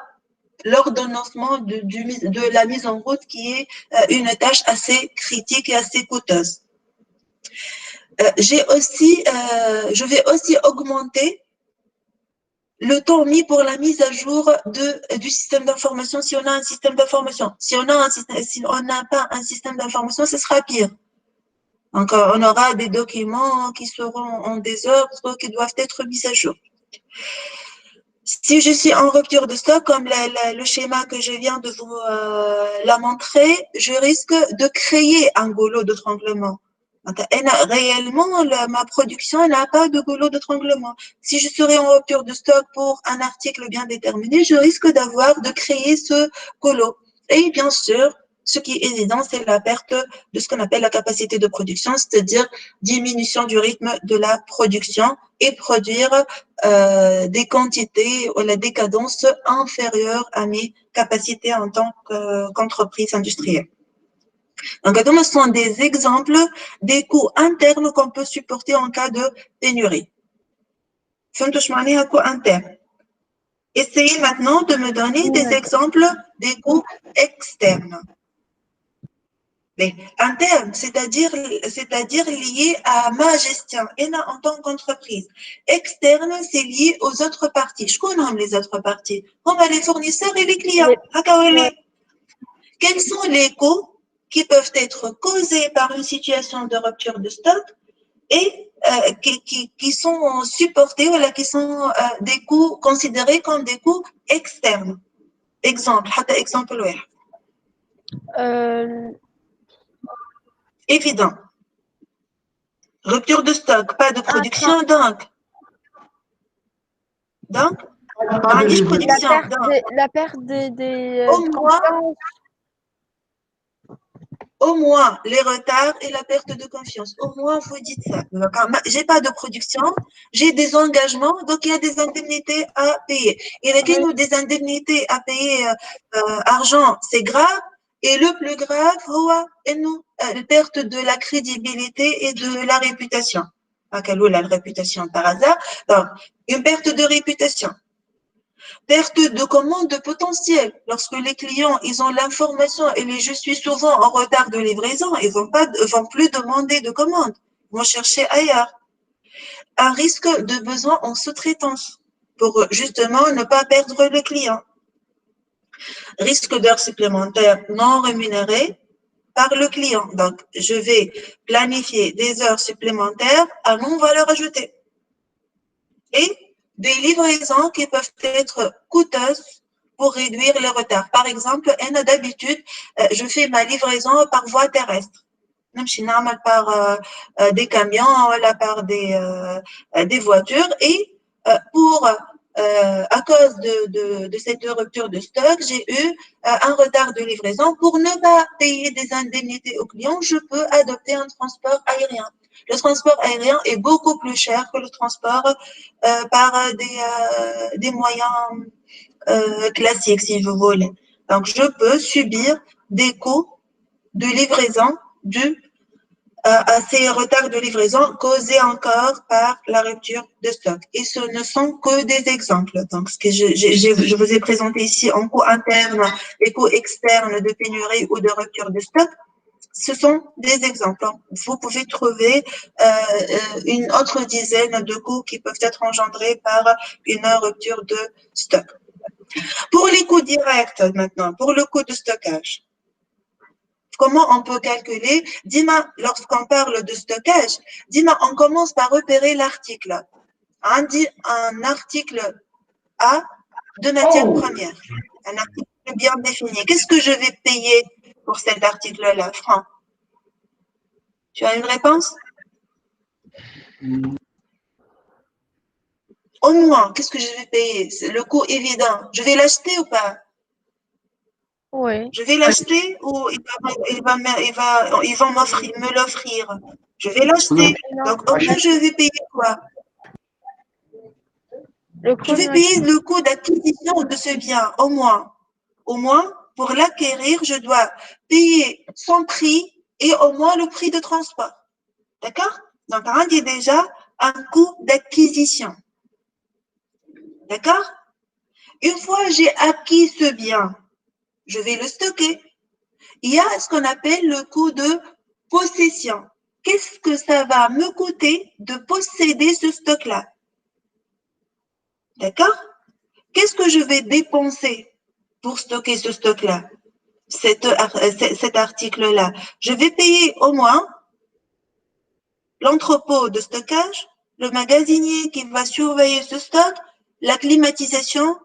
l'ordonnancement de la mise en route qui est une tâche assez critique et assez coûteuse. Je vais aussi augmenter le temps mis pour la mise à jour du système d'information si on a un système d'information. Si on n'a pas un système d'information, ce sera pire. Donc, on aura des documents qui seront en désordre, qui doivent être mis à jour. Si je suis en rupture de stock, comme le schéma que je viens de vous la montrer, je risque de créer un goulot d'étranglement. Réellement, ma production n'a pas de goulot d'étranglement. Si je serais en rupture de stock pour un article bien déterminé, je risque de créer ce goulot. Et bien sûr, ce qui est évident, c'est la perte de ce qu'on appelle la capacité de production, c'est-à-dire diminution du rythme de la production et produire des quantités ou la décadence inférieure à mes capacités en tant qu'entreprise industrielle. Donc, ce sont des exemples des coûts internes qu'on peut supporter en cas de pénurie. فهمتوا معناها coût interne. Essayez maintenant de me donner des exemples des coûts externes. Mais interne, c'est-à-dire lié à ma gestion, et en tant qu'entreprise. Externe, c'est lié aux autres parties. Je connais les autres parties. On a les fournisseurs et les clients. Ouais. quels sont les coûts qui peuvent être causés par une situation de rupture de stock et qui sont supportés ou qui sont des coûts considérés comme des coûts externes. Exemple, exemple évident. Rupture de stock, pas de production, donc production. La perte des au moins les retards et la perte de confiance. Au moins, vous dites ça. J'ai pas de production, j'ai des engagements, donc il y a des indemnités à payer. Il y a des indemnités à payer argent, c'est grave. Et le plus grave, la perte de la crédibilité et de la réputation. Pas la réputation par hasard. Donc, une perte de réputation. Perte de commandes potentielles. Lorsque les clients, ils ont l'information et je suis souvent en retard de livraison, ils vont plus demander de commandes. Ils vont chercher ailleurs. Un risque de besoin en sous-traitance pour justement ne pas perdre le client. Risque d'heures supplémentaires non rémunérées par le client. Donc, je vais planifier des heures supplémentaires à non-valeur ajoutée. Et des livraisons qui peuvent être coûteuses pour réduire les retards. Par exemple, d'habitude, je fais ma livraison par voie terrestre. Même si normal par des camions, par des voitures. Et à cause de cette rupture de stock, j'ai eu un retard de livraison. Pour ne pas payer des indemnités aux clients, je peux adopter un transport aérien. Le transport aérien est beaucoup plus cher que le transport par des moyens classiques, si vous voulez. Donc, je peux subir des coûts de livraison dus à ces retards de livraison causés encore par la rupture de stock. Et ce ne sont que des exemples. Donc, ce que je vous ai présenté ici en coûts internes et coûts externes de pénurie ou de rupture de stock, ce sont des exemples. Vous pouvez trouver une autre dizaine de coûts qui peuvent être engendrés par une rupture de stock. Pour les coûts directs maintenant, pour le coût de stockage, comment on peut calculer? Dima, lorsqu'on parle de stockage, Dima, on commence par repérer l'article. Un article A de matière première. Un article bien défini. Qu'est-ce que je vais payer pour cet article-là, Franck? Tu as une réponse? Au moins, qu'est-ce que je vais payer? C'est le coût évident. Je vais l'acheter ou pas? Oui. Je vais l'acheter ou ils vont me l'offrir? Je vais l'acheter. Donc, au moins, je vais payer quoi? Je vais payer le coût d'acquisition de ce bien, au moins. Au moins, pour l'acquérir, je dois payer son prix et au moins le prix de transport. D'accord? Donc, on dit déjà un coût d'acquisition. D'accord? Une fois j'ai acquis ce bien, je vais le stocker. Il y a ce qu'on appelle le coût de possession. Qu'est-ce que ça va me coûter de posséder ce stock-là? D'accord? Qu'est-ce que je vais dépenser pour stocker ce stock-là? Cet article-là. Je vais payer au moins l'entrepôt de stockage, le magasinier qui va surveiller ce stock, la climatisation.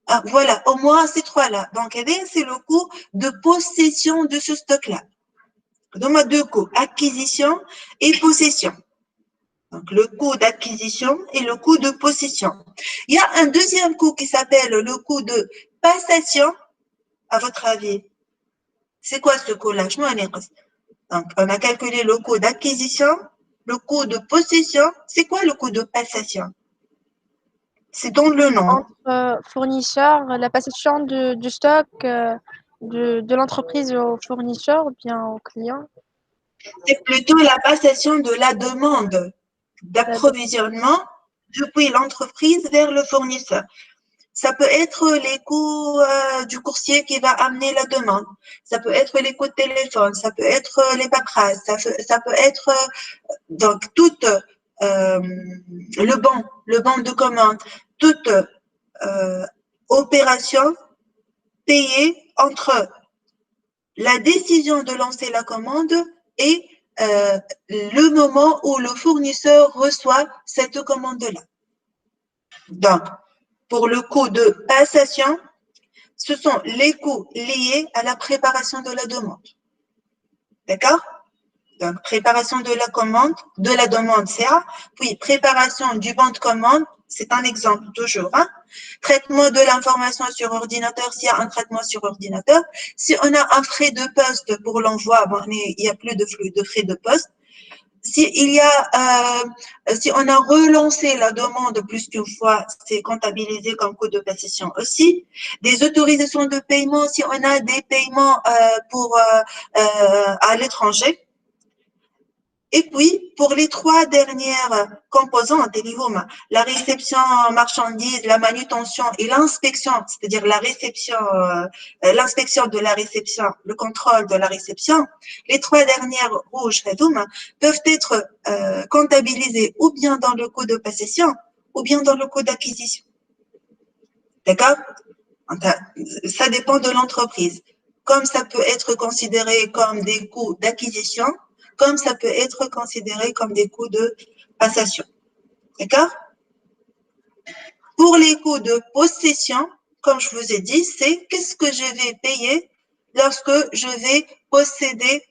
Ah, voilà, au moins ces trois-là. Donc, c'est le coût de possession de ce stock-là. Donc, deux coûts, acquisition et possession. Donc, le coût d'acquisition et le coût de possession. Il y a un deuxième coût qui s'appelle le coût de passation. À votre avis, c'est quoi ce coût-là? Donc, on a calculé le coût d'acquisition, le coût de possession. C'est quoi le coût de passation? C'est dans le nom. Entre fournisseurs, la passation du stock de l'entreprise au fournisseur ou bien au client? C'est plutôt la passation de la demande d'approvisionnement depuis l'entreprise vers le fournisseur. Ça peut être les coûts du coursier qui va amener la demande. Ça peut être les coûts de téléphone. Ça peut être les paperasses. Ça peut être donc toute le bon de commande, toute opération payée entre la décision de lancer la commande est le moment où le fournisseur reçoit cette commande-là. Donc, pour le coût de passation, ce sont les coûts liés à la préparation de la demande. D'accord? Donc, préparation de la demande, c'est A. Puis, préparation du bon de commande, c'est un exemple toujours. Hein? Traitement de l'information sur ordinateur, s'il y a un traitement sur ordinateur. Si on a un frais de poste pour l'envoi, bon, il n'y a plus de frais de poste. Si on a relancé la demande plus qu'une fois, c'est comptabilisé comme coût de passation aussi. Des autorisations de paiement, si on a des paiements à l'étranger. Et puis, pour les trois dernières composantes, la réception marchandise, la manutention et l'inspection, c'est-à-dire l'inspection de la réception, le contrôle de la réception, les trois dernières rouges, peuvent être comptabilisées ou bien dans le coût de possession ou bien dans le coût d'acquisition. D'accord? Ça dépend de l'entreprise. Comme ça peut être considéré comme des coûts d'acquisition, comme ça peut être considéré comme des coûts de passation. D'accord? Pour les coûts de possession, comme je vous ai dit, c'est qu'est-ce que je vais payer lorsque je vais posséder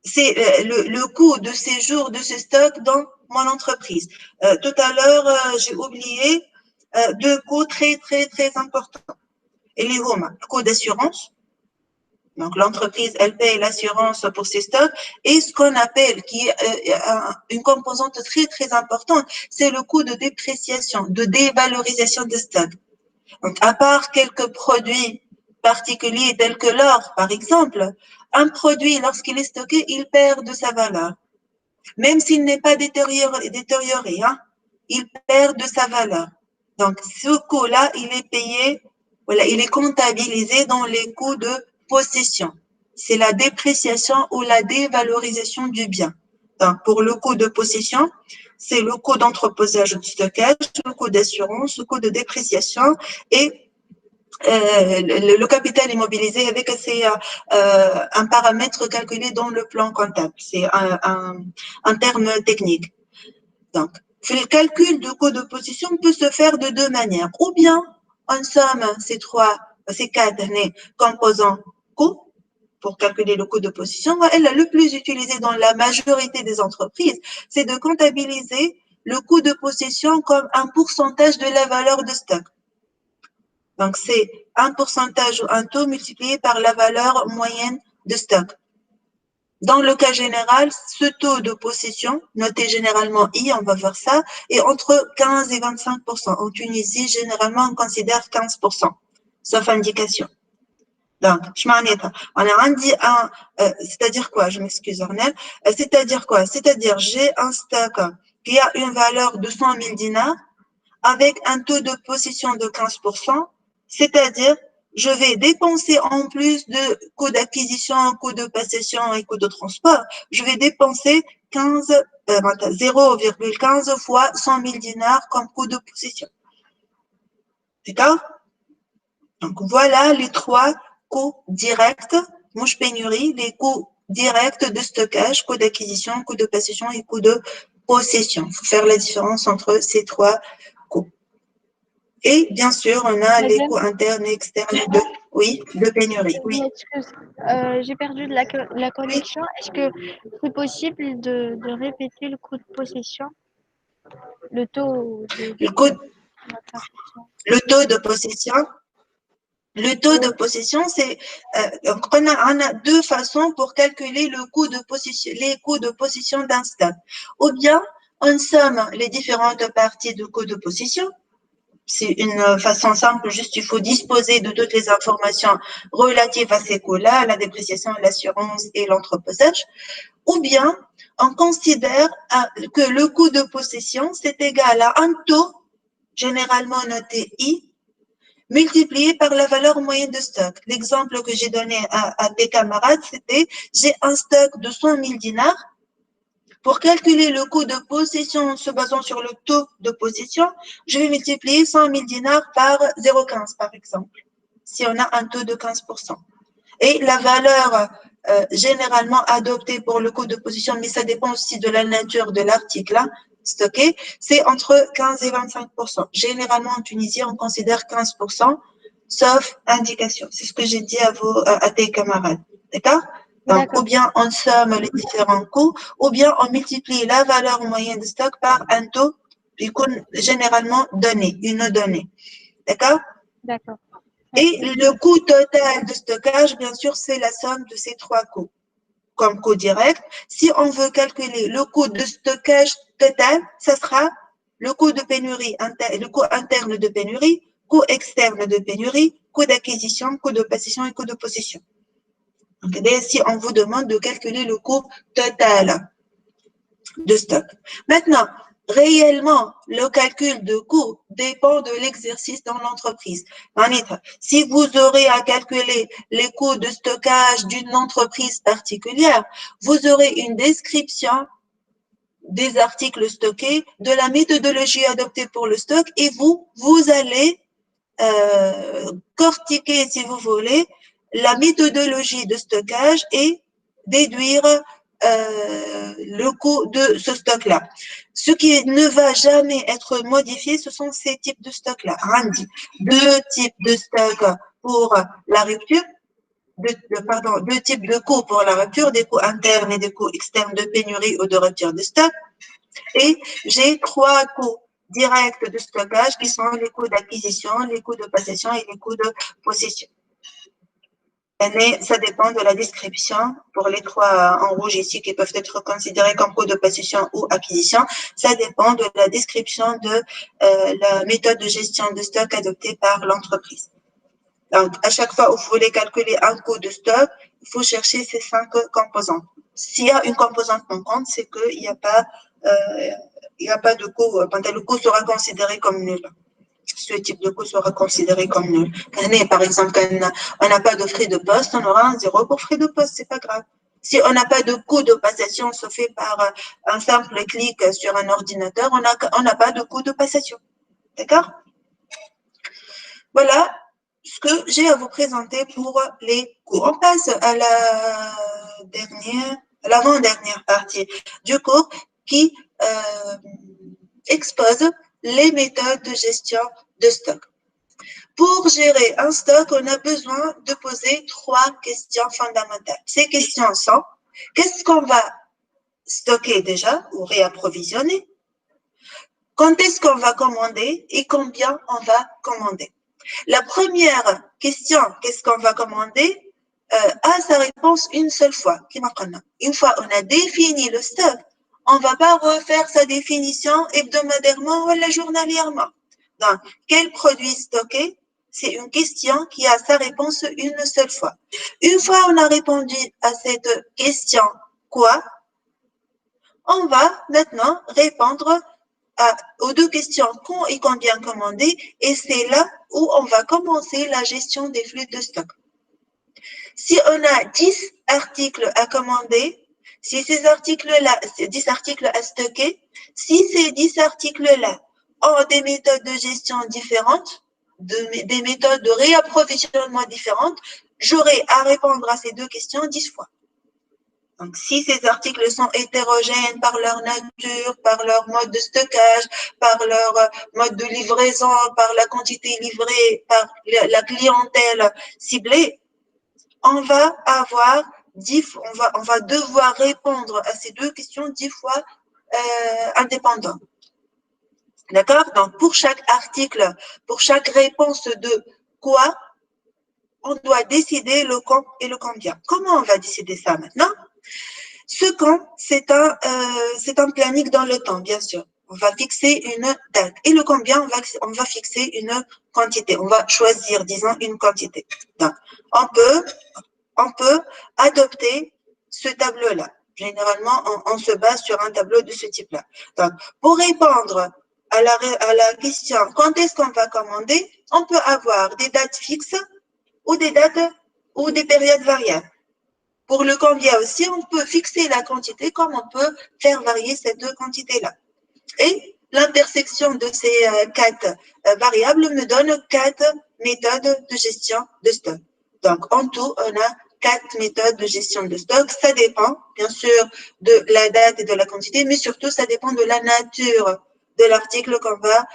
le coût de séjour de ce stock dans mon entreprise. Tout à l'heure, j'ai oublié deux coûts très, très, très importants. Et les le coût d'assurance. Donc, l'entreprise, elle paye l'assurance pour ses stocks. Et ce qu'on appelle, qui est une composante très, très importante, c'est le coût de dépréciation, de dévalorisation des stocks. Donc, à part quelques produits particuliers tels que l'or, par exemple, un produit, lorsqu'il est stocké, il perd de sa valeur. Même s'il n'est pas détérioré, hein, il perd de sa valeur. Donc, ce coût-là, il est payé, voilà, il est comptabilisé dans les coûts de possession. C'est la dépréciation ou la dévalorisation du bien. Donc, pour le coût de possession, c'est le coût d'entreposage ou de stockage, le coût d'assurance, le coût de dépréciation et le capital immobilisé avec un paramètre calculé dans le plan comptable. C'est un terme technique. Donc, le calcul du coût de possession peut se faire de deux manières. Ou bien, on somme ces quatre composants coûts pour calculer le coût de possession. Le plus utilisé dans la majorité des entreprises, c'est de comptabiliser le coût de possession comme un pourcentage de la valeur de stock. Donc, c'est un pourcentage ou un taux multiplié par la valeur moyenne de stock. Dans le cas général, ce taux de possession, noté généralement I, on va voir ça, est entre 15 et 25%. En Tunisie, généralement, on considère 15%, sauf indication. Donc, on a dit c'est-à-dire quoi? Je m'excuse, Ornel. C'est-à-dire quoi? C'est-à-dire, j'ai un stock qui a une valeur de 100 000 dinars avec un taux de possession de 15%, c'est-à-dire, je vais dépenser en plus de coûts d'acquisition, coûts de possession et coûts de transport, je vais dépenser 0,15 fois 100 000 dinars comme coût de possession. D'accord? Donc, voilà les trois coûts directs, mouche pénurie, les coûts directs de stockage, coût d'acquisition, coût de possession et coût de possession. Il faut faire la différence entre ces trois coûts. Et bien sûr, on a les coûts internes et externes de pénurie. Oui. J'ai perdu la connexion. Est-ce que c'est possible de répéter le coût de possession? Le taux de le taux de possession. Le taux de possession, c'est donc on a deux façons pour calculer le coût de possession, les coûts de possession d'un stock. Ou bien on somme les différentes parties du coût de possession. C'est une façon simple, juste il faut disposer de toutes les informations relatives à ces coûts-là, la dépréciation, l'assurance et l'entreposage. Ou bien, on considère que le coût de possession, c'est égal à un taux, généralement noté I, multiplié par la valeur moyenne de stock. L'exemple que j'ai donné à tes camarades, c'était, j'ai un stock de 100 000 dinars. Pour calculer le coût de possession en se basant sur le taux de possession, je vais multiplier 100 000 dinars par 0,15 par exemple, si on a un taux de 15%. Et la valeur généralement adoptée pour le coût de position, mais ça dépend aussi de la nature de l'article stocké, c'est entre 15 et 25%. Généralement, en Tunisie, on considère 15%, sauf indication. C'est ce que j'ai dit à tes camarades. D'accord? Donc, ou bien on somme les différents coûts, ou bien on multiplie la valeur moyenne de stock par un taux généralement donné, une donnée. D'accord? D'accord. Et le coût total de stockage, bien sûr, c'est la somme de ces trois coûts. Comme coût direct, si on veut calculer le coût de stockage total, ça sera le coût de pénurie, le coût interne de pénurie, coût externe de pénurie, coût d'acquisition, coût de possession et coût de possession. Donc, si on vous demande de calculer le coût total de stock. Maintenant, réellement, le calcul de coût dépend de l'exercice dans l'entreprise. Si vous aurez à calculer les coûts de stockage d'une entreprise particulière, vous aurez une description des articles stockés, de la méthodologie adoptée pour le stock et vous allez cortiquer, si vous voulez, la méthodologie de stockage et déduire le coût de ce stock-là. Ce qui ne va jamais être modifié, ce sont ces types de stocks-là. Deux types de stocks pour la rupture, deux types de coûts pour la rupture, des coûts internes et des coûts externes de pénurie ou de rupture de stock. Et j'ai trois coûts directs de stockage qui sont les coûts d'acquisition, les coûts de possession et les coûts de possession. Mais ça dépend de la description pour les trois en rouge ici qui peuvent être considérés comme coûts de possession ou acquisition. Ça dépend de la description de la méthode de gestion de stock adoptée par l'entreprise. Donc, à chaque fois où vous voulez calculer un coût de stock, il faut chercher ces 5 composantes. S'il y a une composante manquante, c'est qu'il n'y a pas de coût, le coût sera considéré comme nul. Ce type de coût sera considéré comme nul. Par exemple, quand on n'a pas de frais de poste, on aura un 0 pour frais de poste, c'est pas grave. Si on n'a pas de coût de passation, se fait par un simple clic sur un ordinateur, on n'a pas de coût de passation. D'accord? Voilà ce que j'ai à vous présenter pour les cours. On passe à l'avant-dernière partie du cours qui expose les méthodes de gestion de stock. Pour gérer un stock, on a besoin de poser 3 questions fondamentales. Ces questions sont: qu'est-ce qu'on va stocker déjà ou réapprovisionner? Quand est-ce qu'on va commander et combien on va commander? La première question, qu'est-ce qu'on va commander, a sa réponse une seule fois. Une fois on a défini le stock, on ne va pas refaire sa définition hebdomadairement ou journalièrement. Donc, quel produit stocker? C'est une question qui a sa réponse une seule fois. Une fois on a répondu à cette question, quoi? On va maintenant répondre aux 2 questions, quand et combien commander, et c'est là où on va commencer la gestion des flux de stock. Si on a 10 articles à commander, si ces articles-là, 10 articles à stocker, si ces 10 articles-là ont des méthodes de gestion différentes, des méthodes de réapprovisionnement différentes, j'aurai à répondre à ces 2 questions 10 fois. Donc, si ces articles sont hétérogènes par leur nature, par leur mode de stockage, par leur mode de livraison, par la quantité livrée, par la clientèle ciblée, on va devoir répondre à ces 2 questions 10 fois indépendantes. D'accord? Donc, pour chaque article, pour chaque réponse de quoi, on doit décider le quand et le combien. Comment on va décider ça maintenant? Ce quand, c'est un planning dans le temps, bien sûr. On va fixer une date. Et le combien, on va fixer une quantité. On va choisir, disons, une quantité. Donc, on peut adopter ce tableau-là. Généralement, on se base sur un tableau de ce type-là. Donc, pour répondre à la question quand est-ce qu'on va commander, on peut avoir des dates fixes ou des dates ou des périodes variables. Pour le combien aussi, on peut fixer la quantité comme on peut faire varier ces 2 quantités-là. Et l'intersection de ces 4 variables me donne 4 méthodes de gestion de stock. Donc, en tout, on a 4 méthodes de gestion de stock. Ça dépend, bien sûr, de la date et de la quantité, mais surtout, ça dépend de la nature de l'article qu'on va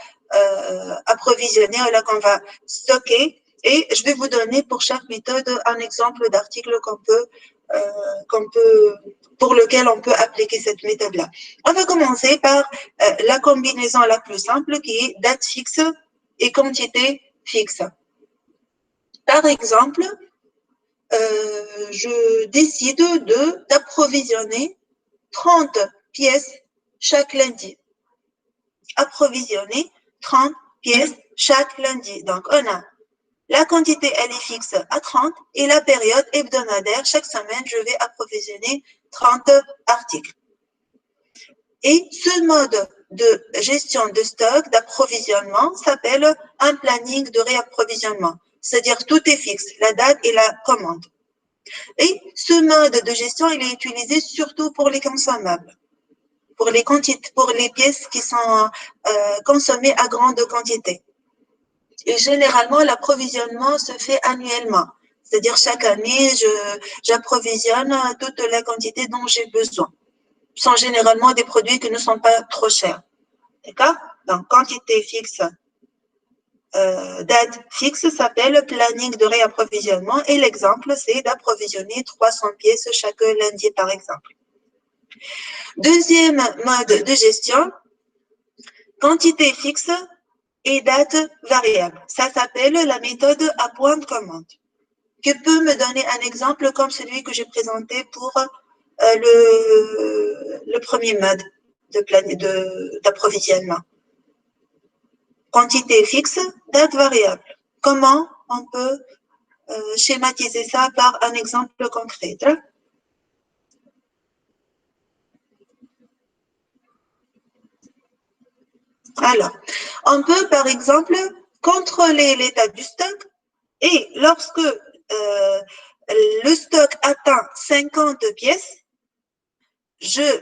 approvisionner ou là qu'on va stocker. Et je vais vous donner pour chaque méthode un exemple d'article pour lequel on peut appliquer cette méthode-là. On va commencer par la combinaison la plus simple qui est date fixe et quantité fixe. Par exemple, je décide d'approvisionner 30 pièces chaque lundi. Approvisionner 30 pièces chaque lundi. Donc, on a la quantité, elle est fixe à 30 et la période hebdomadaire, chaque semaine, je vais approvisionner 30 articles. Et ce mode de gestion de stock, d'approvisionnement, s'appelle un planning de réapprovisionnement. C'est-à-dire tout est fixe, la date et la commande. Et ce mode de gestion, il est utilisé surtout pour les consommables, pour les pièces qui sont consommées à grande quantité. Et généralement, l'approvisionnement se fait annuellement. C'est-à-dire chaque année, j'approvisionne toute la quantité dont j'ai besoin. Ce sont généralement des produits qui ne sont pas trop chers. D'accord? Donc, quantité fixe, date fixe s'appelle planning de réapprovisionnement et l'exemple, c'est d'approvisionner 300 pièces chaque lundi, par exemple. Deuxième mode de gestion, quantité fixe et date variable. Ça s'appelle la méthode à point de commande. Que peut me donner un exemple comme celui que j'ai présenté pour le premier mode d'approvisionnement? Quantité fixe, date variable. Comment on peut schématiser ça par un exemple concret? Alors, on peut par exemple contrôler l'état du stock et lorsque le stock atteint 50 pièces, je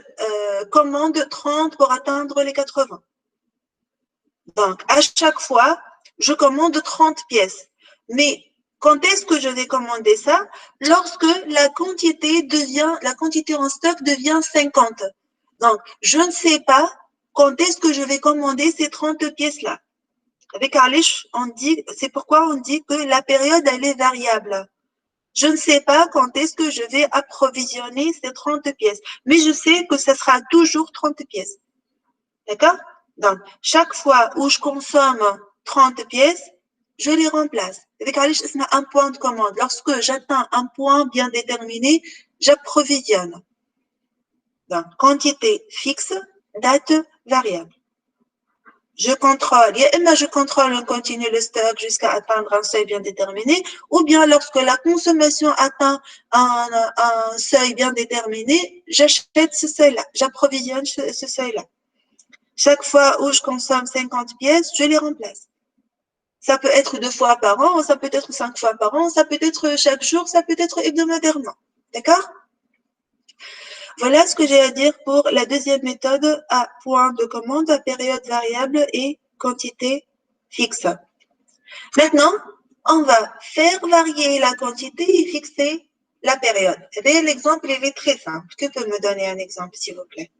commande 30 pour atteindre les 80. Donc, à chaque fois, je commande 30 pièces. Mais quand est-ce que je vais commander ça? Lorsque la quantité en stock devient 50. Donc, je ne sais pas quand est-ce que je vais commander ces 30 pièces-là. Avec Arlich, c'est pourquoi on dit que la période, elle est variable. Je ne sais pas quand est-ce que je vais approvisionner ces 30 pièces, mais je sais que ce sera toujours 30 pièces. D'accord? Donc, chaque fois où je consomme 30 pièces, je les remplace. Avec Arlich, c'est un point de commande. Lorsque j'atteins un point bien déterminé, j'approvisionne. Donc, quantité fixe, date variable. Je contrôle, je contrôle en continu le stock jusqu'à atteindre un seuil bien déterminé, ou bien lorsque la consommation atteint un seuil bien déterminé, j'achète ce seuil-là, j'approvisionne ce seuil-là. Chaque fois où je consomme 50 pièces, je les remplace. Ça peut être 2 fois par an, ça peut être 5 fois par an, ça peut être chaque jour, ça peut être hebdomadairement. D'accord? Voilà ce que j'ai à dire pour la deuxième méthode à point de commande, à période variable et quantité fixe. Maintenant, on va faire varier la quantité et fixer la période. Eh bien, l'exemple, il est très simple. Que peut me donner un exemple, s'il vous plaît?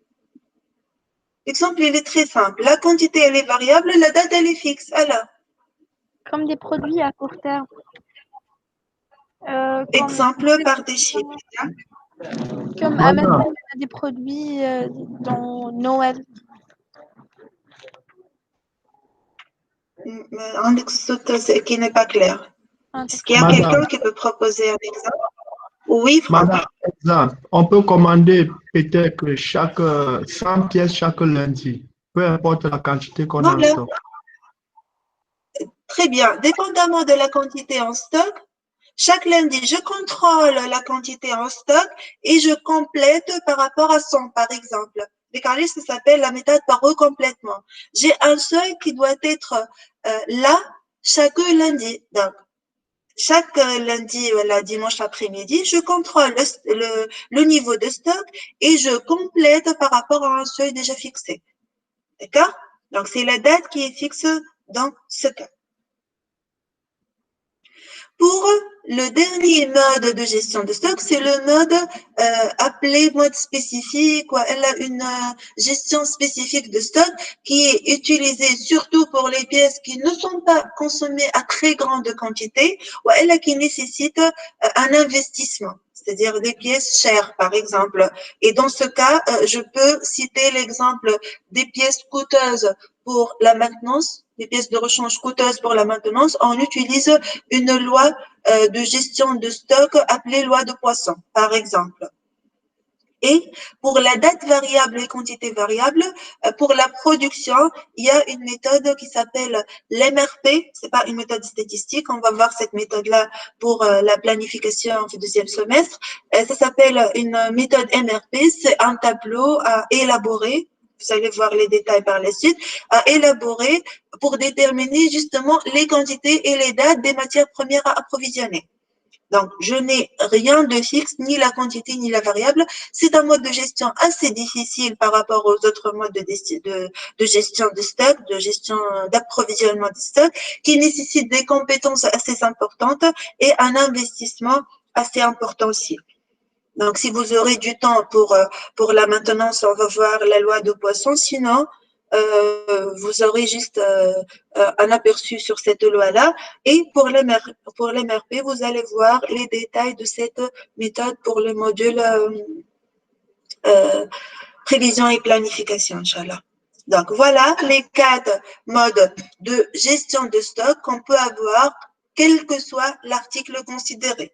L'exemple, il est très simple. La quantité, elle est variable, la date, elle est fixe. Alors? Comme des produits à court terme. Exemple par des chiffres. Comme Amazon a des produits dans Noël. Un exemple qui n'est pas clair. Est-ce qu'il y a quelqu'un qui peut proposer un exemple? Oui, Franck. Exemple, on peut commander peut-être chaque 100 pièces chaque lundi, peu importe la quantité qu'on a en stock. Très bien. Dépendamment de la quantité en stock, chaque lundi, je contrôle la quantité en stock et je complète par rapport à 100, par exemple. Décalage, ça s'appelle la méthode par recomplètement. J'ai un seuil qui doit être là chaque lundi. Donc, chaque lundi, voilà, dimanche après-midi, je contrôle le niveau de stock et je complète par rapport à un seuil déjà fixé. D'accord? Donc, c'est la date qui est fixe dans ce cas. Pour le dernier mode de gestion de stock, c'est le mode appelé mode spécifique, ou elle a une gestion spécifique de stock qui est utilisée surtout pour les pièces qui ne sont pas consommées à très grande quantité, ou elle a qui nécessite un investissement, c'est-à-dire des pièces chères, par exemple. Et dans ce cas, je peux citer l'exemple des pièces coûteuses pour la maintenance, des pièces de rechange coûteuses pour la maintenance. On utilise une loi de gestion de stock appelée loi de Poisson, par exemple. Et pour la date variable et quantité variable, pour la production, il y a une méthode qui s'appelle l'MRP. C'est pas une méthode statistique. On va voir cette méthode-là pour la planification du deuxième semestre. Ça s'appelle une méthode MRP. C'est un tableau à élaborer. Vous allez voir les détails par la suite, à élaborer pour déterminer justement les quantités et les dates des matières premières à approvisionner. Donc, je n'ai rien de fixe, ni la quantité, ni la variable. C'est un mode de gestion assez difficile par rapport aux autres modes de gestion de stock, de gestion d'approvisionnement de stock, qui nécessite des compétences assez importantes et un investissement assez important aussi. Donc, si vous aurez du temps pour la maintenance, on va voir la loi de Poisson. Sinon, vous aurez juste un aperçu sur cette loi-là. Et pour l'MRP, vous allez voir les détails de cette méthode pour le module prévision et planification, Inch'Allah. Donc, voilà les 4 modes de gestion de stock qu'on peut avoir, quel que soit l'article considéré.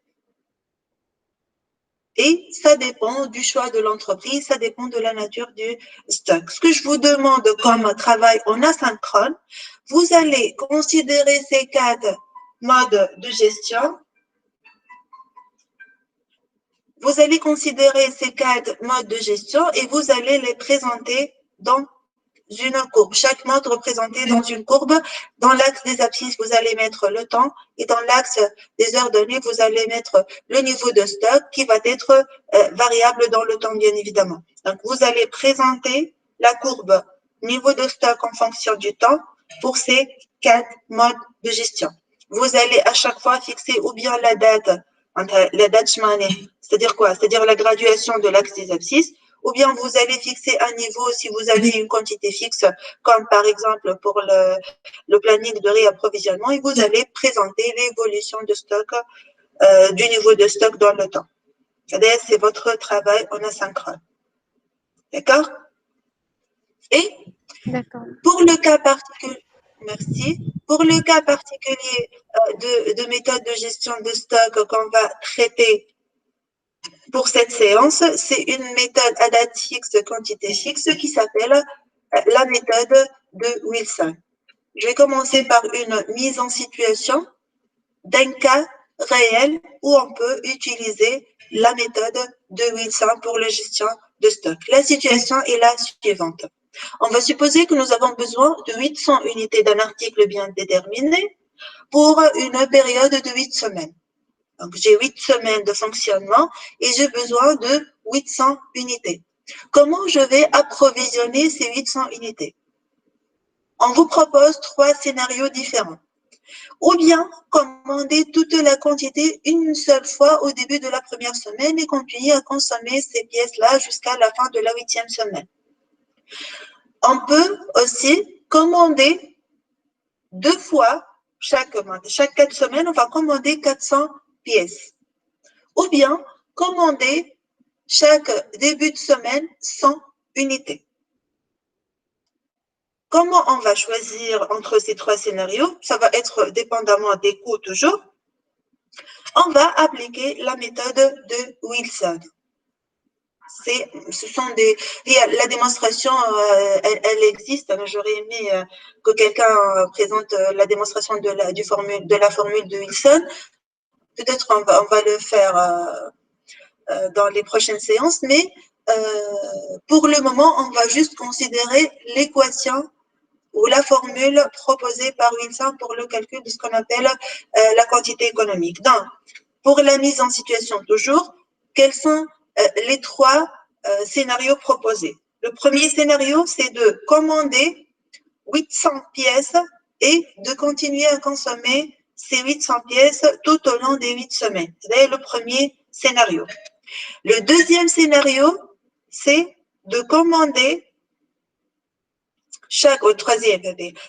Et ça dépend du choix de l'entreprise, ça dépend de la nature du stock. Ce que je vous demande comme travail en asynchrone, vous allez considérer ces 4 modes de gestion. Vous allez considérer ces 4 modes de gestion et vous allez les présenter dans une courbe. Chaque mode représenté dans une courbe. Dans l'axe des abscisses, vous allez mettre le temps et dans l'axe des heures données, vous allez mettre le niveau de stock qui va être variable dans le temps, bien évidemment. Donc, vous allez présenter la courbe niveau de stock en fonction du temps pour ces 4 modes de gestion. Vous allez à chaque fois fixer ou bien la date shmani, c'est-à-dire quoi? C'est-à-dire la graduation de l'axe des abscisses, ou bien vous allez fixer un niveau si vous avez une quantité fixe, comme par exemple pour le planning de réapprovisionnement, et vous allez présenter l'évolution de stock, du niveau de stock dans le temps. C'est votre travail en asynchrone. D'accord? Et pour le cas particulier, merci. Pour le cas particulier de méthode de gestion de stock qu'on va traiter pour cette séance, c'est une méthode à date fixe, quantité fixe, qui s'appelle la méthode de Wilson. Je vais commencer par une mise en situation d'un cas réel où on peut utiliser la méthode de Wilson pour la gestion de stock. La situation est la suivante. On va supposer que nous avons besoin de 800 unités d'un article bien déterminé pour une période de 8 semaines. Donc, j'ai 8 semaines de fonctionnement et j'ai besoin de 800 unités. Comment je vais approvisionner ces 800 unités? On vous propose 3 scénarios différents. Ou bien commander toute la quantité une seule fois au début de la première semaine et continuer à consommer ces pièces-là jusqu'à la fin de la 8e semaine. On peut aussi commander 2 fois chaque 4 semaines, on va commander 400 pièces. Ou bien commander chaque début de semaine 100 unités. Comment on va choisir entre ces 3 scénarios? Ça va être dépendamment des coûts toujours. On va appliquer la méthode de Wilson. La démonstration, elle existe. J'aurais aimé que quelqu'un présente la démonstration de la formule de Wilson. Peut-être on va le faire dans les prochaines séances, mais pour le moment, on va juste considérer l'équation ou la formule proposée par Wilson pour le calcul de ce qu'on appelle la quantité économique. Donc, pour la mise en situation toujours, quels sont les 3 scénarios proposés? Le premier scénario, c'est de commander 800 pièces et de continuer à consommer ces 800 pièces tout au long des 8 semaines. C'est le premier scénario. Le deuxième scénario, c'est de commander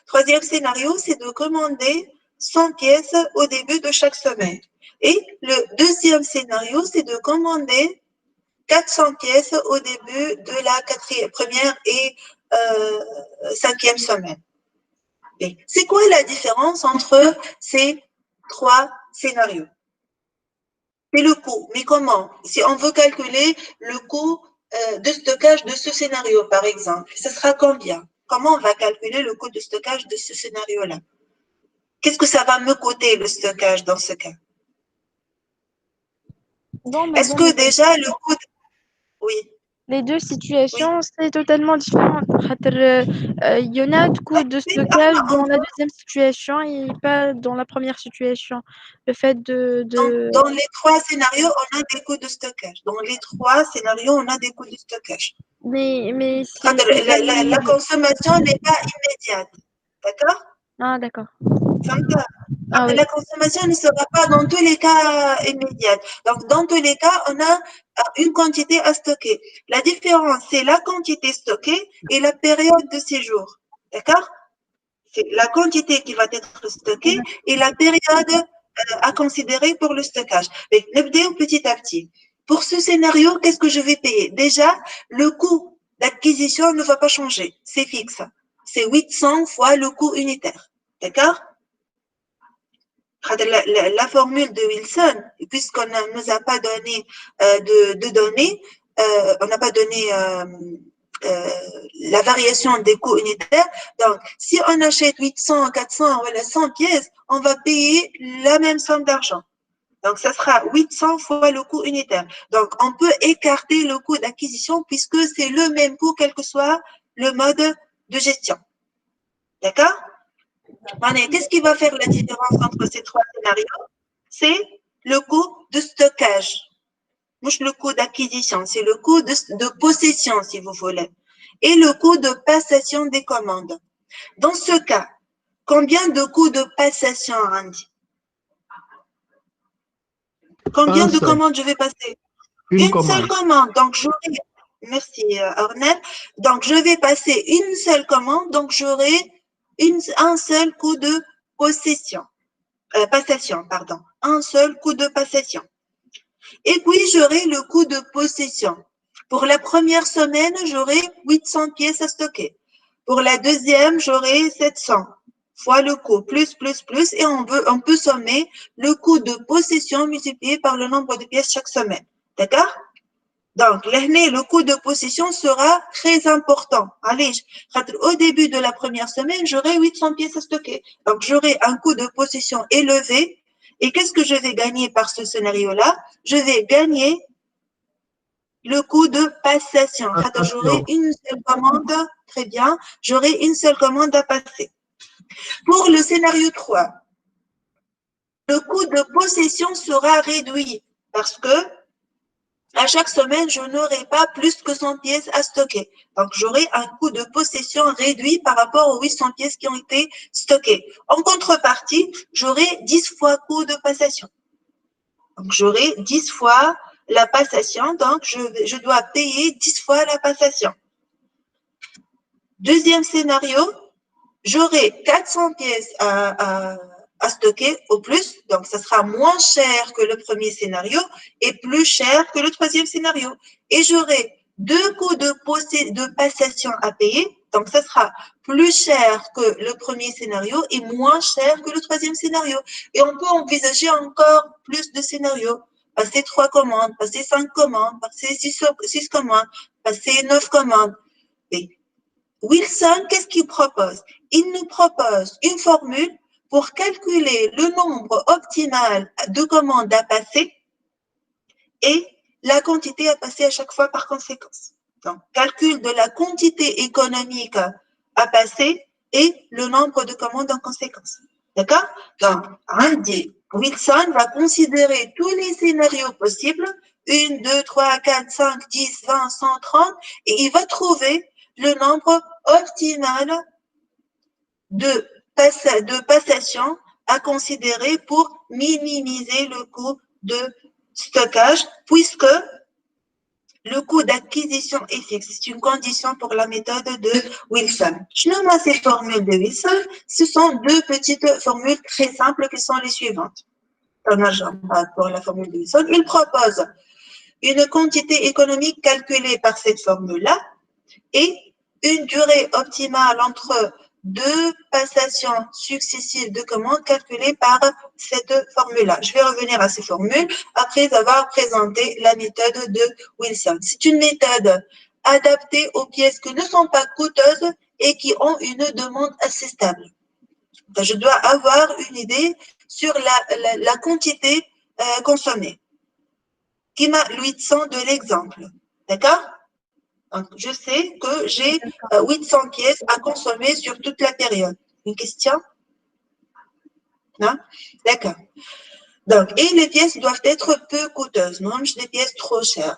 troisième scénario, c'est de commander 100 pièces au début de chaque semaine. Et le deuxième scénario, c'est de commander 400 pièces au début de la première et cinquième semaine. C'est quoi la différence entre ces trois scénarios? C'est le coût. Mais comment? Si on veut calculer le coût de stockage de ce scénario, par exemple, ce sera combien? Comment on va calculer le coût de stockage de ce scénario-là? Qu'est-ce que ça va me coûter, le stockage, dans ce cas? Est-ce que déjà le coût... Oui. Les deux situations, c'est totalement différent. Il y en a du coup de stockage dans la deuxième situation et pas dans la première situation. Le fait Dans les trois scénarios, on a des coûts de stockage. Dans les trois scénarios, on a des coûts de stockage. Mais la consommation n'est pas immédiate. D'accord? Ah, d'accord. Oui. La consommation ne sera pas dans tous les cas immédiate. Donc, dans tous les cas, on a une quantité à stocker. La différence, c'est la quantité stockée et la période de séjour. D'accord? C'est la quantité qui va être stockée et la période à considérer pour le stockage. Mais petit à petit. Pour ce scénario, qu'est-ce que je vais payer? Déjà, le coût d'acquisition ne va pas changer. C'est fixe. C'est 800 fois le coût unitaire. D'accord? La formule de Wilson, puisqu'on ne nous a pas donné de données, on n'a pas donné la variation des coûts unitaires. Donc, si on achète 800, 400, voilà, 100 pièces, on va payer la même somme d'argent. Donc, ça sera 800 fois le coût unitaire. Donc, on peut écarter le coût d'acquisition puisque c'est le même coût, quel que soit le mode de gestion. D'accord? Qu'est-ce qui va faire la différence entre ces trois scénarios? C'est le coût de stockage. Le coût d'acquisition, c'est le coût de possession, si vous voulez. Et le coût de passation des commandes. Dans ce cas, combien de coûts de passation, Andy? Combien de commandes je vais passer? Une seule commande. Donc, j'aurai, merci Ornel. Donc, je vais passer une seule commande. Donc, j'aurai un seul coût de passation, pardon. Un seul coût de passation. Et puis, j'aurai le coût de possession. Pour la première semaine, j'aurai 800 pièces à stocker. Pour la deuxième, j'aurai 700 fois le coût, plus, et on peut sommer le coût de possession multiplié par le nombre de pièces chaque semaine. D'accord? Donc, le coût de possession sera très important. Allez, au début de la première semaine, j'aurai 800 pièces à stocker. Donc, j'aurai un coût de possession élevé. Et qu'est-ce que je vais gagner par ce scénario-là? Je vais gagner le coût de passation. J'aurai une seule commande, très bien, j'aurai une seule commande à passer. Pour le scénario 3, le coût de possession sera réduit parce que à chaque semaine, je n'aurai pas plus que 100 pièces à stocker. Donc, j'aurai un coût de possession réduit par rapport aux 800 pièces qui ont été stockées. En contrepartie, j'aurai 10 fois coût de passation. Donc, j'aurai 10 fois la passation. Donc, je dois payer 10 fois la passation. Deuxième scénario, j'aurai 400 pièces à stocker au plus, donc ça sera moins cher que le premier scénario et plus cher que le troisième scénario. Et j'aurai deux coûts de passation à payer, donc ça sera plus cher que le premier scénario et moins cher que le troisième scénario. Et on peut envisager encore plus de scénarios. Passer 3 commandes, passer 5 commandes, passer 6 commandes, passer 9 commandes. Et Wilson, qu'est-ce qu'il propose? Il nous propose une formule pour calculer le nombre optimal de commandes à passer et la quantité à passer à chaque fois par conséquence. Donc, calcul de la quantité économique à passer et le nombre de commandes en conséquence. D'accord? Donc, Randy Wilson va considérer tous les scénarios possibles, 1, 2, 3, 4, 5, 10, 20, 130, et il va trouver le nombre optimal de passation à considérer pour minimiser le coût de stockage, puisque le coût d'acquisition est fixe. C'est une condition pour la méthode de Wilson. Je nomme ces formules de Wilson. Ce sont deux petites formules très simples qui sont les suivantes. Pour la formule de Wilson, il propose une quantité économique calculée par cette formule-là et une durée optimale entre deux passations successives de commandes calculées par cette formule-là. Je vais revenir à ces formules après avoir présenté la méthode de Wilson. C'est une méthode adaptée aux pièces qui ne sont pas coûteuses et qui ont une demande assez stable. Je dois avoir une idée sur la quantité consommée. Qui m'a 800 de l'exemple. D'accord? Donc, je sais que j'ai 800 pièces à consommer sur toute la période. Une question? Non? D'accord. Donc, et les pièces doivent être peu coûteuses, non des pièces trop chères.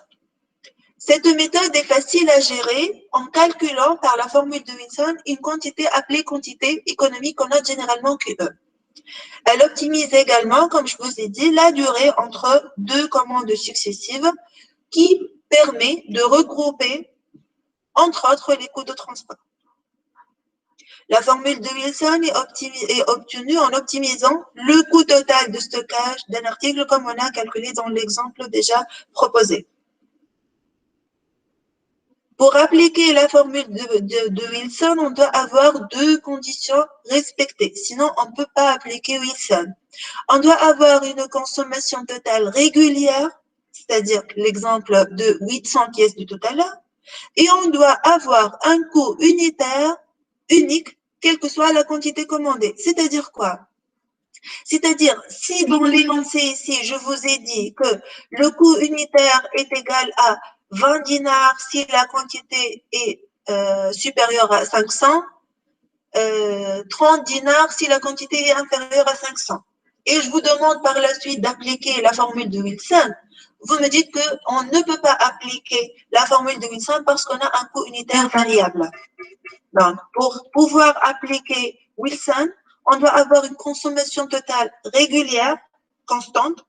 Cette méthode est facile à gérer en calculant par la formule de Wilson une quantité appelée quantité économique qu'on note généralement QE. Elle optimise également, comme je vous ai dit, la durée entre deux commandes successives qui permet de regrouper, entre autres, les coûts de transport. La formule de Wilson est obtenue en optimisant le coût total de stockage d'un article comme on a calculé dans l'exemple déjà proposé. Pour appliquer la formule de Wilson, on doit avoir deux conditions respectées. Sinon, on ne peut pas appliquer Wilson. On doit avoir une consommation totale régulière, c'est-à-dire l'exemple de 800 pièces de tout à l'heure, et on doit avoir un coût unitaire unique, quelle que soit la quantité commandée. C'est-à-dire quoi? C'est-à-dire, si dans l'énoncé ici, je vous ai dit que le coût unitaire est égal à 20 dinars si la quantité est supérieure à 500, 30 dinars si la quantité est inférieure à 500. Et je vous demande par la suite d'appliquer la formule de Wilson. Vous me dites qu'on ne peut pas appliquer la formule de Wilson parce qu'on a un coût unitaire variable. Donc, pour pouvoir appliquer Wilson, on doit avoir une consommation totale régulière, constante,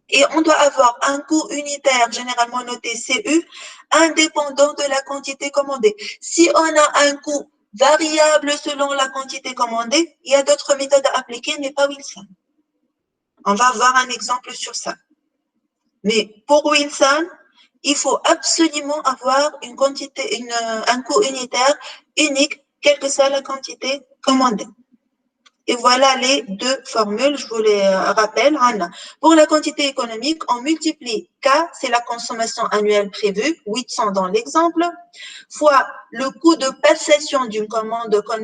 et on doit avoir un coût unitaire, généralement noté CU, indépendant de la quantité commandée. Si on a un coût variable selon la quantité commandée, il y a d'autres méthodes à appliquer, mais pas Wilson. On va voir un exemple sur ça. Mais pour Wilson, il faut absolument avoir une quantité, un coût unitaire unique, quelle que soit la quantité commandée. Et voilà les deux formules, je vous les rappelle. Pour la quantité économique, on multiplie K, c'est la consommation annuelle prévue, 800 dans l'exemple, fois le coût de passation d'une commande qu'on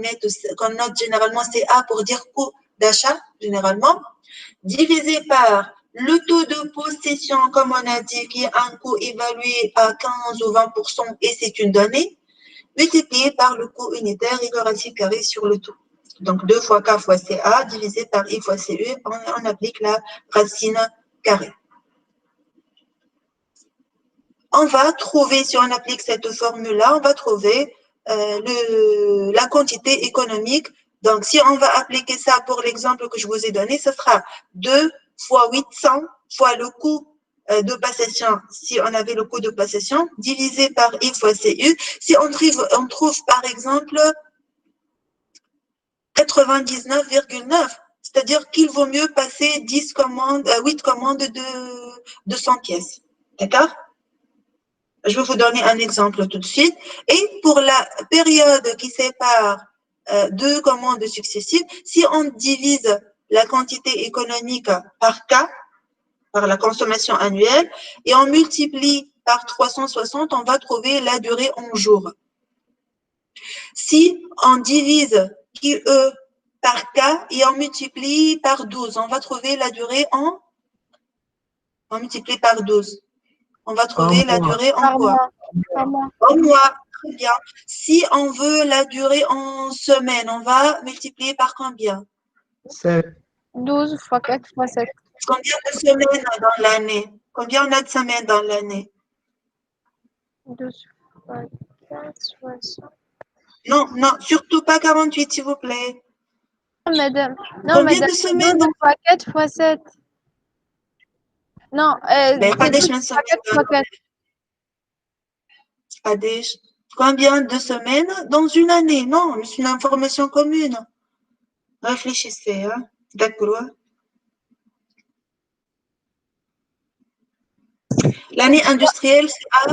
note généralement CA pour dire coût d'achat, généralement, divisé par le taux de possession, comme on a dit, qui est un coût évalué à 15 ou 20%, et c'est une donnée, multiplié par le coût unitaire, y le racine carré sur le tout. Donc, 2 fois K fois CA divisé par I fois CU, on applique la racine carrée. On va trouver, si on applique cette formule-là, on va trouver la quantité économique. Donc, si on va appliquer ça pour l'exemple que je vous ai donné, ce sera 2 fois 800 fois le coût de passation, si on avait le coût de passation, divisé par I fois CU. Si on trouve par exemple 99,9, c'est-à-dire qu'il vaut mieux passer 8 commandes de 100 pièces. D'accord? Je vais vous donner un exemple tout de suite. Et pour la période qui sépare deux commandes successives, si on divise la quantité économique par K, par la consommation annuelle, et on multiplie par 360, on va trouver la durée en jours. Si on divise QE par K et on multiplie par 12, on va trouver la durée on multiplie par 12. On va trouver la durée en quoi? En mois. Très bien. Si on veut la durée en semaine, on va multiplier par combien? 12 fois 4 fois 7. Combien de semaines dans l'année? Combien on a de semaines dans l'année? 12 fois 4, 60. Non, non, surtout pas 48, s'il vous plaît. madame. Non, Combien madame. de semaines? 12 fois 4 fois 7. Non, Ben, c'est 12 قديش من fois 4 semaine? fois 4. قديش? Combien de semaines dans une année? Non, c'est une information commune. Réfléchissez, hein. D'accord. L'année industrielle, c'est à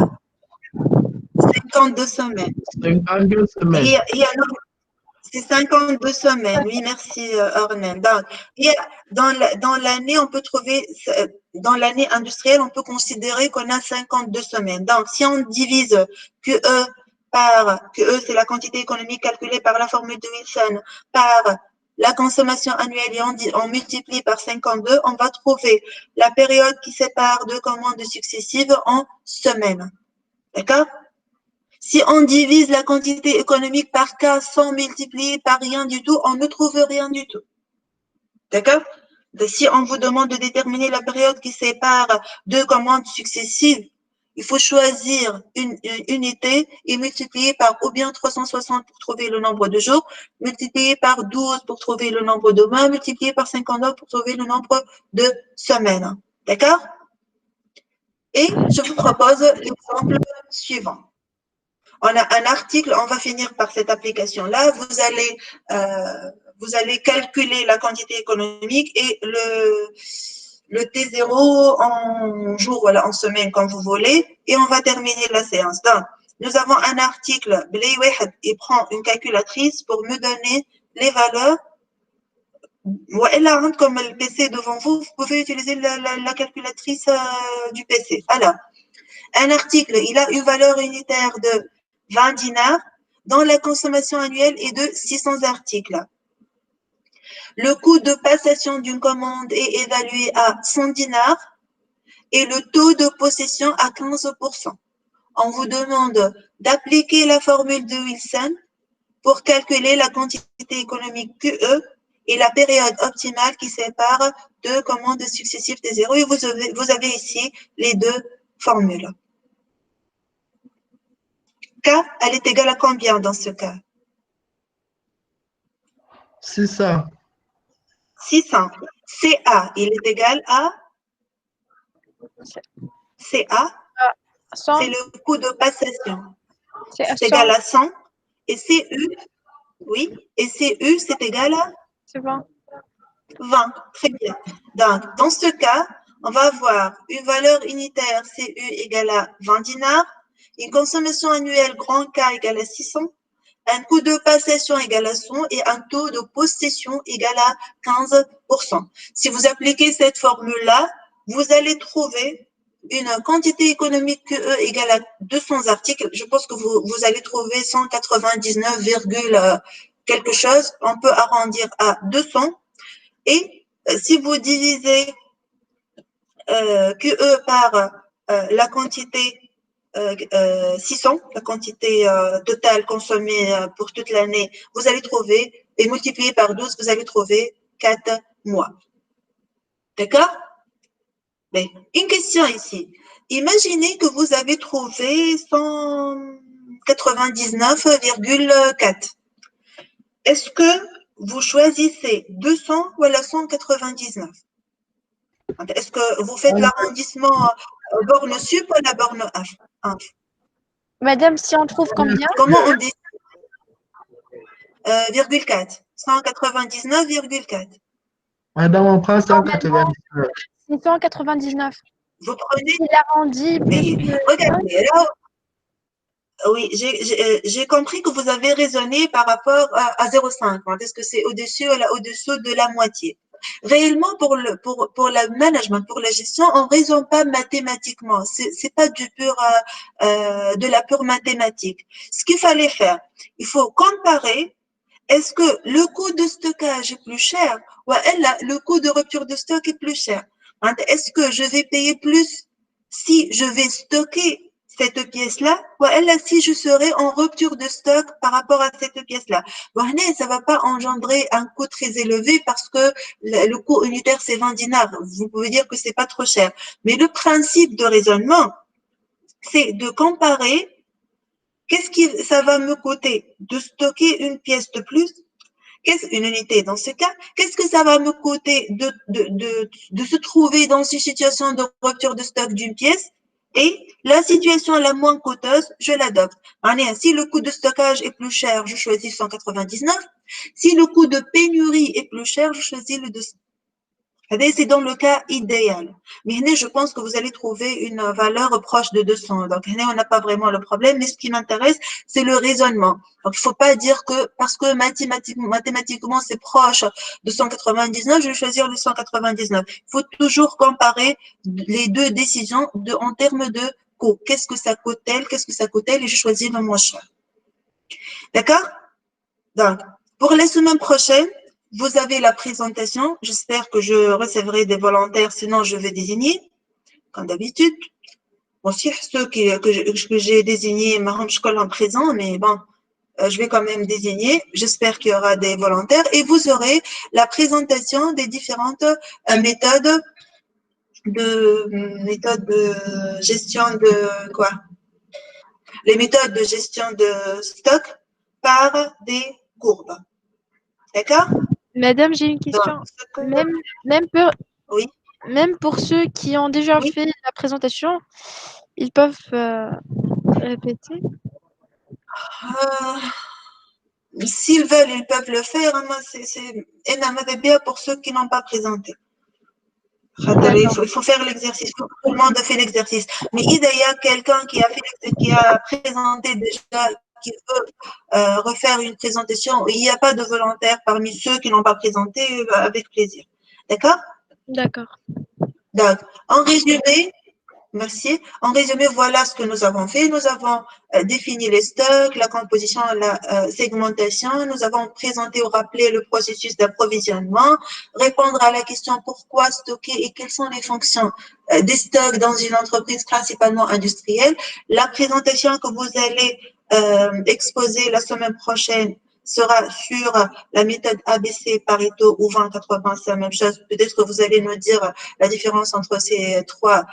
52 semaines. 52 semaines. C'est 52 semaines, oui, merci Ornel. Donc, dans l'année, on peut trouver, dans l'année industrielle, on peut considérer qu'on a 52 semaines. Donc, si on divise QE QE, c'est la quantité économique calculée par la formule de Wilson, par la consommation annuelle et on multiplie par 52, on va trouver la période qui sépare deux commandes successives en semaines. D'accord? Si on divise la quantité économique par K sans multiplier par rien du tout, on ne trouve rien du tout. D'accord? Si on vous demande de déterminer la période qui sépare deux commandes successives, il faut choisir une unité et multiplier par ou bien 360 pour trouver le nombre de jours, multiplier par 12 pour trouver le nombre de mois, multiplier par 59 pour trouver le nombre de semaines. D'accord? Et je vous propose l'exemple suivant. On a un article, on va finir par cette application-là. Vous allez calculer la quantité économique et le T0 en jours, voilà, en semaine, comme vous voulez, et on va terminer la séance. Donc, nous avons un article, il prend une calculatrice pour me donner les valeurs. Là, comme le PC devant vous, vous pouvez utiliser la calculatrice du PC. Alors, un article, il a une valeur unitaire de 20 dinars, dont la consommation annuelle est de 600 articles. Le coût de passation d'une commande est évalué à 100 dinars et le taux de possession à 15%. On vous demande d'appliquer la formule de Wilson pour calculer la quantité économique QE et la période optimale qui sépare deux commandes successives T0. Et vous avez ici les deux formules. K, elle est égale à combien dans ce cas? 600. 600. CA, il est égal à CA, c'est le coût de passation. C'est égal à 100. Et CU, oui, et CU, c'est égal à? C'est 20. 20, très bien. Donc, dans ce cas, on va avoir une valeur unitaire CU égale à 20 dinars, une consommation annuelle grand K égale à 600, un coût de passation égal à 100 et un taux de possession égal à 15%. Si vous appliquez cette formule-là, vous allez trouver une quantité économique QE égale à 200 articles. Je pense que vous allez trouver 199, quelque chose. On peut arrondir à 200. Et si vous divisez QE par la quantité 600, la quantité totale consommée pour toute l'année, vous allez trouver, et multiplié par 12, vous allez trouver 4 mois. D'accord? Mais une question ici. Imaginez que vous avez trouvé 199,4. Est-ce que vous choisissez 200 ou la 199? Est-ce que vous faites l'arrondissement borne sup ou la borne inf? Madame, si on trouve combien? Comment on dit 1,4. 199,4. Madame, on prend 199. 699. Vous prenez. Il arrondit plus. Regardez, là, oui, j'ai compris que vous avez raisonné par rapport à 0,5. Est-ce que c'est au-dessus ou au-dessous de la moitié? Réellement, pour le management, pour la gestion, on ne raisonne pas mathématiquement. C'est pas de la pure mathématique. Ce qu'il fallait faire, il faut comparer. Est-ce que le coût de stockage est plus cher ou le coût de rupture de stock est plus cher? Est-ce que je vais payer plus si je vais stocker cette pièce-là ou si je serai en rupture de stock par rapport à cette pièce-là? Ça ne va pas engendrer un coût très élevé parce que le coût unitaire, c'est 20 dinars. Vous pouvez dire que c'est pas trop cher. Mais le principe de raisonnement, c'est de comparer qu'est-ce que ça va me coûter de stocker une pièce de plus Qu'est-ce une unité? Dans ce cas, qu'est-ce que ça va me coûter de se trouver dans une situation de rupture de stock d'une pièce? Et la situation la moins coûteuse, je l'adopte. Si le coût de stockage est plus cher, je choisis 199. Si le coût de pénurie est plus cher, je choisis le 200. C'est dans le cas idéal. Mais je pense que vous allez trouver une valeur proche de 200. Donc, on n'a pas vraiment le problème. Mais ce qui m'intéresse, c'est le raisonnement. Donc, il ne faut pas dire que parce que mathématiquement, c'est proche de 199, je vais choisir le 199. Il faut toujours comparer les deux décisions en termes de coût. Qu'est-ce que ça coûte-t-elle? Qu'est-ce que ça coûte-t-elle? Et je choisis le moins cher. D'accord? Donc, pour la semaine prochaine, vous avez la présentation. J'espère que je recevrai des volontaires, sinon je vais désigner, comme d'habitude. Bon, si ceux que j'ai désignés, je colle en présent, mais bon, je vais quand même désigner. J'espère qu'il y aura des volontaires et vous aurez la présentation des différentes méthodes de gestion de quoi? Les méthodes de gestion de stock par des courbes. D'accord? Madame, j'ai une question. Oui. Même pour ceux qui ont déjà Oui. fait la présentation, ils peuvent répéter? S'ils veulent, ils peuvent le faire. C'est bien pour ceux qui n'ont pas présenté. Il faut faire l'exercice. Tout le monde fait l'exercice. Mais il y a quelqu'un qui a présenté déjà, qui veut refaire une présentation. Il n'y a pas de volontaire parmi ceux qui n'ont pas présenté, avec plaisir. D'accord? D'accord. Donc, en résumé, merci. En résumé, voilà ce que nous avons fait. Nous avons défini les stocks, la composition, la segmentation. Nous avons présenté ou rappelé le processus d'approvisionnement, répondre à la question pourquoi stocker et quelles sont les fonctions des stocks dans une entreprise principalement industrielle. La présentation que vous allez exposer la semaine prochaine sera sur la méthode ABC, Pareto ou 20-80, c'est la même chose. Peut-être que vous allez nous dire la différence entre ces trois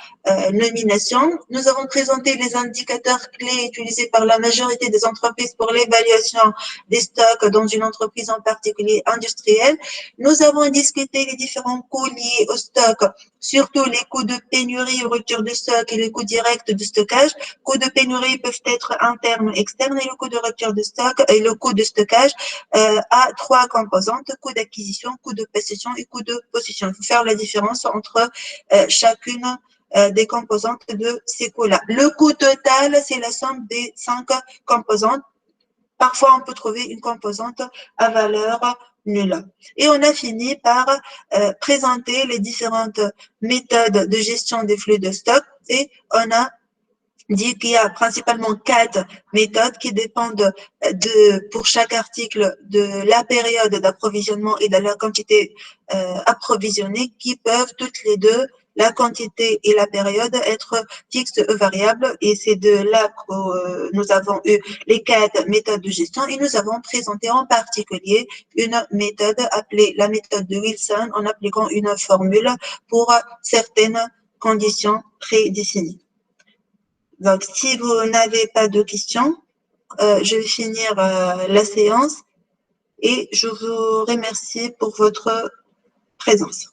nominations. Nous avons présenté les indicateurs clés utilisés par la majorité des entreprises pour l'évaluation des stocks dans une entreprise en particulier industrielle. Nous avons discuté les différents coûts liés au stock, surtout les coûts de pénurie ou rupture de stock et les coûts directs de stockage. Coûts de pénurie peuvent être internes ou externes et le coût de rupture de stock et le coût de stockage a trois composantes, coût d'acquisition, coût de possession et coût de possession. Il faut faire la différence entre chacune des composantes de ces coûts-là. Le coût total, c'est la somme des 5 composantes. Parfois, on peut trouver une composante à valeur nulle. Et on a fini par présenter les différentes méthodes de gestion des flux de stock et on a dit qu'il y a principalement 4 méthodes qui dépendent pour chaque article de la période d'approvisionnement et de la quantité approvisionnée qui peuvent toutes les deux, la quantité et la période, être fixes ou variables. Et c'est de là que nous avons eu les 4 méthodes de gestion et nous avons présenté en particulier une méthode appelée la méthode de Wilson en appliquant une formule pour certaines conditions prédéfinies. Donc, si vous n'avez pas de questions, je vais finir la séance et je vous remercie pour votre présence.